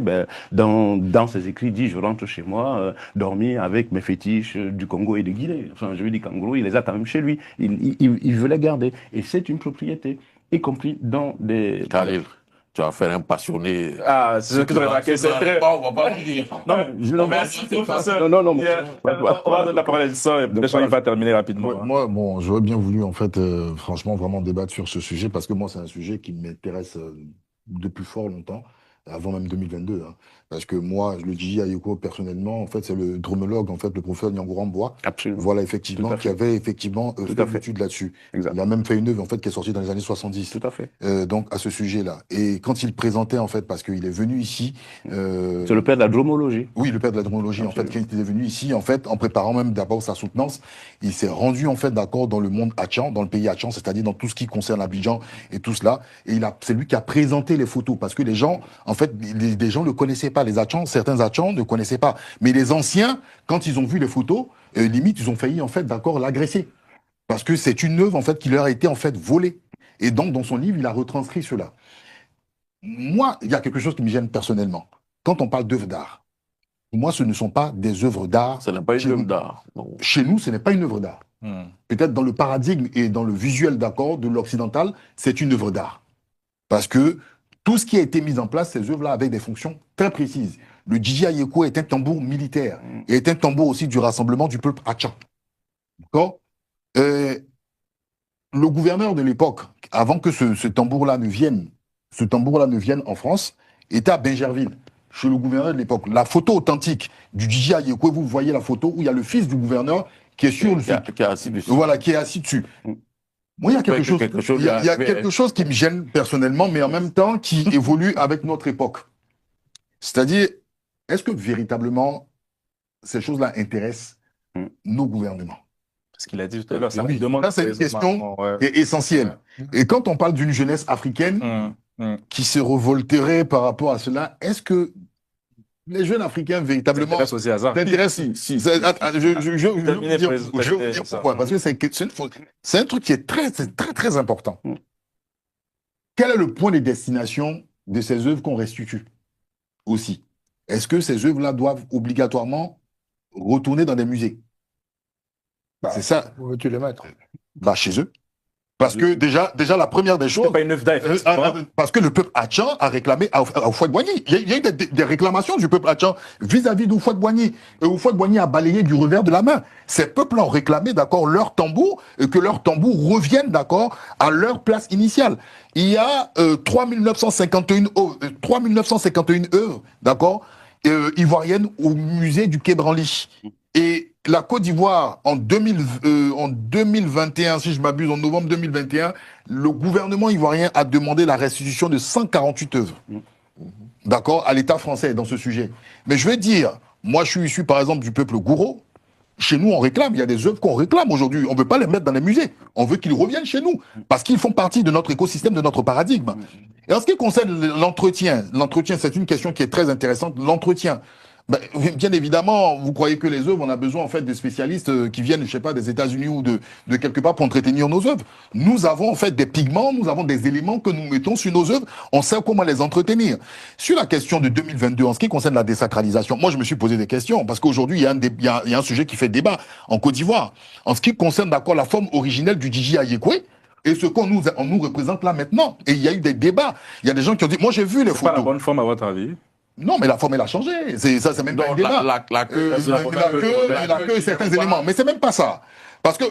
dans ses écrits dit « je rentre chez moi, dormir avec mes fétiches du Congo et de Guinée ». Enfin, je veux dire qu'en gros, il les a quand même chez lui. Il veut les garder. Et c'est une propriété, y compris dans des... Khalil, tu vas faire un passionné. Ah, c'est ce que j'aurais marqué. C'est très... On va pas le dire. Non, je l'en remercie, professeur. Non, on va donner la parole à Edson et peut-être qu'il va terminer rapidement. Moi, bon, j'aurais bien voulu, en fait, franchement, vraiment débattre sur ce sujet parce que moi, c'est un sujet qui m'intéresse depuis fort longtemps, avant même 2022. Hein. Parce que moi, le Djidji Ayeko, personnellement, en fait, c'est le dromologue, en fait, le professeur Nyangourambwa. Absolument. Voilà, effectivement, qui avait effectivement fait une étude là-dessus. Exact. Il a même fait une œuvre, en fait, qui est sortie dans les années 70. Tout à fait. Donc, à ce sujet-là. Et quand il présentait, en fait, parce qu'il est venu ici... c'est le père de la dromologie. Oui, le père de la dromologie, en fait, quand il est venu ici, en fait, en préparant même d'abord sa soutenance, il s'est rendu, en fait, d'accord dans le monde Hatchan, dans le pays Hatchan, c'est-à-dire dans tout ce qui concerne Abidjan et tout cela. Et c'est lui qui a présenté les photos, parce que les gens, en fait, les gens ne connaissaient pas les Hatchans, certains Hatchans ne connaissaient pas. Mais les anciens, quand ils ont vu les photos, limite, ils ont failli, en fait, d'accord, l'agresser. Parce que c'est une œuvre, en fait, qui leur a été, en fait, volée. Et donc, dans son livre, il a retranscrit cela. Moi, il y a quelque chose qui me gêne personnellement. Quand on parle d'œuvres d'art, pour moi, ce ne sont pas des œuvres d'art. Ce n'est pas une œuvre d'art. Chez nous, ce n'est pas une œuvre d'art. Peut-être dans le paradigme et dans le visuel, d'accord, de l'occidental, c'est une œuvre d'art. Parce que tout ce qui a été mis en place, ces œuvres-là, avec des fonctions très précises. Le Djidji Ayeko est un tambour militaire et est un tambour aussi du rassemblement du peuple Hatchan. D'accord ? Le gouverneur de l'époque, avant que ce tambour-là ne vienne en France, était à Bingerville, chez le gouverneur de l'époque. La photo authentique du Djidji Ayeko, vous voyez la photo où il y a le fils du gouverneur qui est sur qui est assis dessus. Voilà, qui est assis dessus. Moi, il y a quelque chose qui me gêne personnellement, mais en même temps qui évolue avec notre époque. C'est-à-dire, est-ce que véritablement ces choses-là intéressent nos gouvernements? Ce qu'il a dit tout à l'heure, ça c'est une question essentielle. Et quand on parle d'une jeunesse africaine qui se révolterait par rapport à cela, est-ce que les jeunes Africains véritablement s'intéressent? Je vais vous dire pourquoi. Parce que c'est un truc qui est très, très important. Quel est le point de destination de ces œuvres qu'on restitue aussi? Est-ce que ces œuvres-là doivent obligatoirement retourner dans des musées? C'est ça. Où veux-tu les mettre? Chez eux. Parce que déjà la première des choses... C'est pas une œuvre d'art, parce que le peuple Hatchan a réclamé à Houphouët-Boigny. Il y a eu des réclamations du peuple Hatchan vis-à-vis d'Houphouët-Boigny. Houphouët-Boigny a balayé du revers de la main. Ces peuples ont réclamé, d'accord, leur tambour, et que leurs tambours reviennent, d'accord, à leur place initiale. Il y a 3951 œuvres, d'accord, ivoiriennes au musée du Quai Branly. Et la Côte d'Ivoire, en 2021, si je m'abuse, en novembre 2021, le gouvernement ivoirien a demandé la restitution de 148 œuvres, d'accord, à l'État français dans ce sujet. Mais je vais dire, moi je suis issu par exemple du peuple Gouro. Chez nous, on réclame, il y a des œuvres qu'on réclame aujourd'hui. On ne veut pas les mettre dans les musées. On veut qu'ils reviennent chez nous, parce qu'ils font partie de notre écosystème, de notre paradigme. Et en ce qui concerne l'entretien, c'est une question qui est très intéressante, l'entretien. Bien évidemment, vous croyez que les œuvres, on a besoin en fait de spécialistes qui viennent, je sais pas, des États-Unis ou de quelque part pour entretenir nos œuvres. Nous avons en fait des pigments, nous avons des éléments que nous mettons sur nos œuvres. On sait comment les entretenir. Sur la question de 2022, en ce qui concerne la désacralisation, moi je me suis posé des questions parce qu'aujourd'hui il y a un sujet qui fait débat en Côte d'Ivoire. En ce qui concerne d'accord la forme originelle du Djidji Ayeko et ce qu'on nous représente là maintenant. Et il y a eu des débats. Il y a des gens qui ont dit, moi j'ai vu les photos. C'est pas la bonne forme à votre avis? Non, mais la forme, elle a changé. C'est même pas un débat. La queue, certains éléments. Mais c'est même pas ça. Parce que,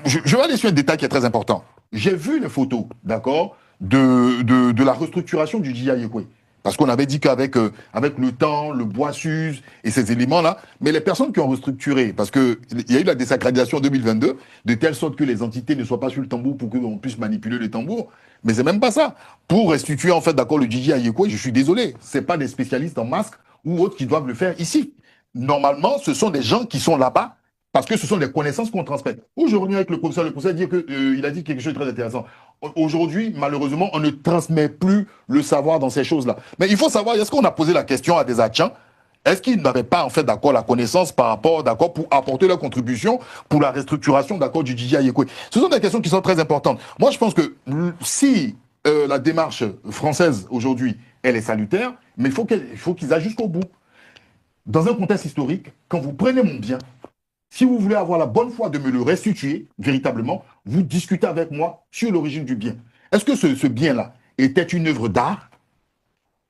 je vais aller sur un détail qui est très important. J'ai vu les photos, d'accord, de la restructuration du Djidji Ayeko. Parce qu'on avait dit qu'avec avec le temps, le bois s'use et ces éléments-là, mais les personnes qui ont restructuré, parce qu'il y a eu la désacralisation en 2022, de telle sorte que les entités ne soient pas sur le tambour pour qu'on puisse manipuler le tambour, mais c'est même pas ça. Pour restituer, en fait, d'accord, le Djidji Ayekwe, je suis désolé, c'est pas des spécialistes en masque ou autres qui doivent le faire ici. Normalement, ce sont des gens qui sont là-bas, parce que ce sont des connaissances qu'on transmet. Aujourd'hui, avec le professeur dit il a dit quelque chose de très intéressant. Aujourd'hui, malheureusement, on ne transmet plus le savoir dans ces choses-là. Mais il faut savoir, est-ce qu'on a posé la question à des Hatchans? Est-ce qu'ils n'avaient pas, en fait, d'accord, la connaissance par rapport, d'accord, pour apporter leur contribution pour la restructuration, d'accord, du Djidji Ayekwe? Ce sont des questions qui sont très importantes. Moi, je pense que si la démarche française, aujourd'hui, elle est salutaire, mais il faut qu'ils aillent jusqu'au bout. Dans un contexte historique, quand vous prenez mon bien, si vous voulez avoir la bonne foi de me le restituer, véritablement, vous discutez avec moi sur l'origine du bien. Est-ce que ce bien-là était une œuvre d'art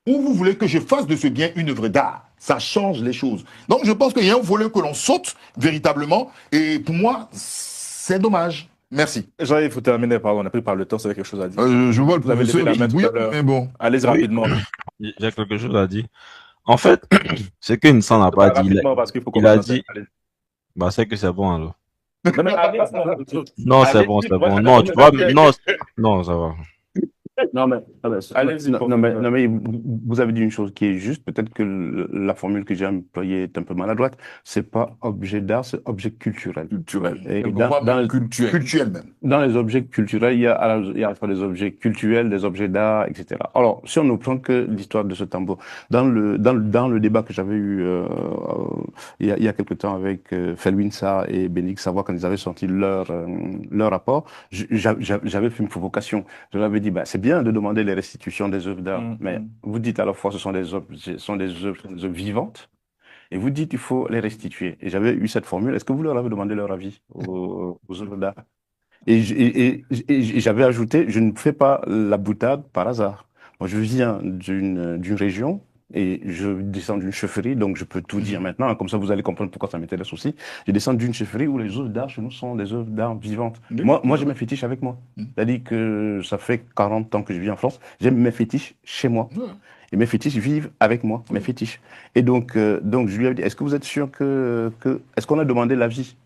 ou vous voulez que je fasse de ce bien une œuvre d'art? Ça change les choses. Donc je pense qu'il y a un volet que l'on saute véritablement et pour moi, c'est dommage. Merci. Jean-Yves, il faut terminer, pardon, on a pris par le temps, c'est quelque chose à dire. Je vois le Vous avez levé la main tout à l'heure. mais bon. Allez-y rapidement. J'ai quelque chose à dire. En fait, ce que Nissan n'a pas dit, Parce qu'il faut il a commencer. dit, bah, c'est que c'est bon alors. Non, mais allez, Non, c'est bon, c'est bon. Non, tu vois, non, ça va. Allez-y, Non, mais vous avez dit une chose qui est juste. Peut-être que la formule que j'ai employée est un peu maladroite. C'est pas objet d'art, c'est objet culturel. Culturel. Et Culturel. Cultuel même. dans les objets culturels, il y a à la fois des objets cultuels, des objets d'art, etc. Alors, si on ne prend que l'histoire de ce tambour, dans le débat que j'avais eu il y a quelque temps avec Felwine Sarr et Bénédicte Savoie quand ils avaient sorti leur rapport, j'avais fait une provocation. Je leur avais dit, bah, c'est bien de demander les restitutions des œuvres d'art, mais vous dites à la fois ce sont des œuvres vivantes. Et vous dites il faut les restituer. Et j'avais eu cette formule. Est-ce que vous leur avez demandé leur avis aux œuvres d'art? Et j'avais ajouté, je ne fais pas la boutade par hasard. Moi, je viens d'une région et je descends d'une chefferie, donc je peux tout dire maintenant. Comme ça, vous allez comprendre pourquoi ça m'était des soucis. Je descends d'une chefferie où les œuvres d'art chez nous sont des œuvres d'art vivantes. Moi, j'ai mes fétiches avec moi. C'est-à-dire que ça fait 40 ans que je vis en France. J'ai mes fétiches chez moi. Et mes fétiches vivent avec moi, mes fétiches. Et donc je lui ai dit, est-ce que vous êtes sûr est-ce qu'on a demandé l'avis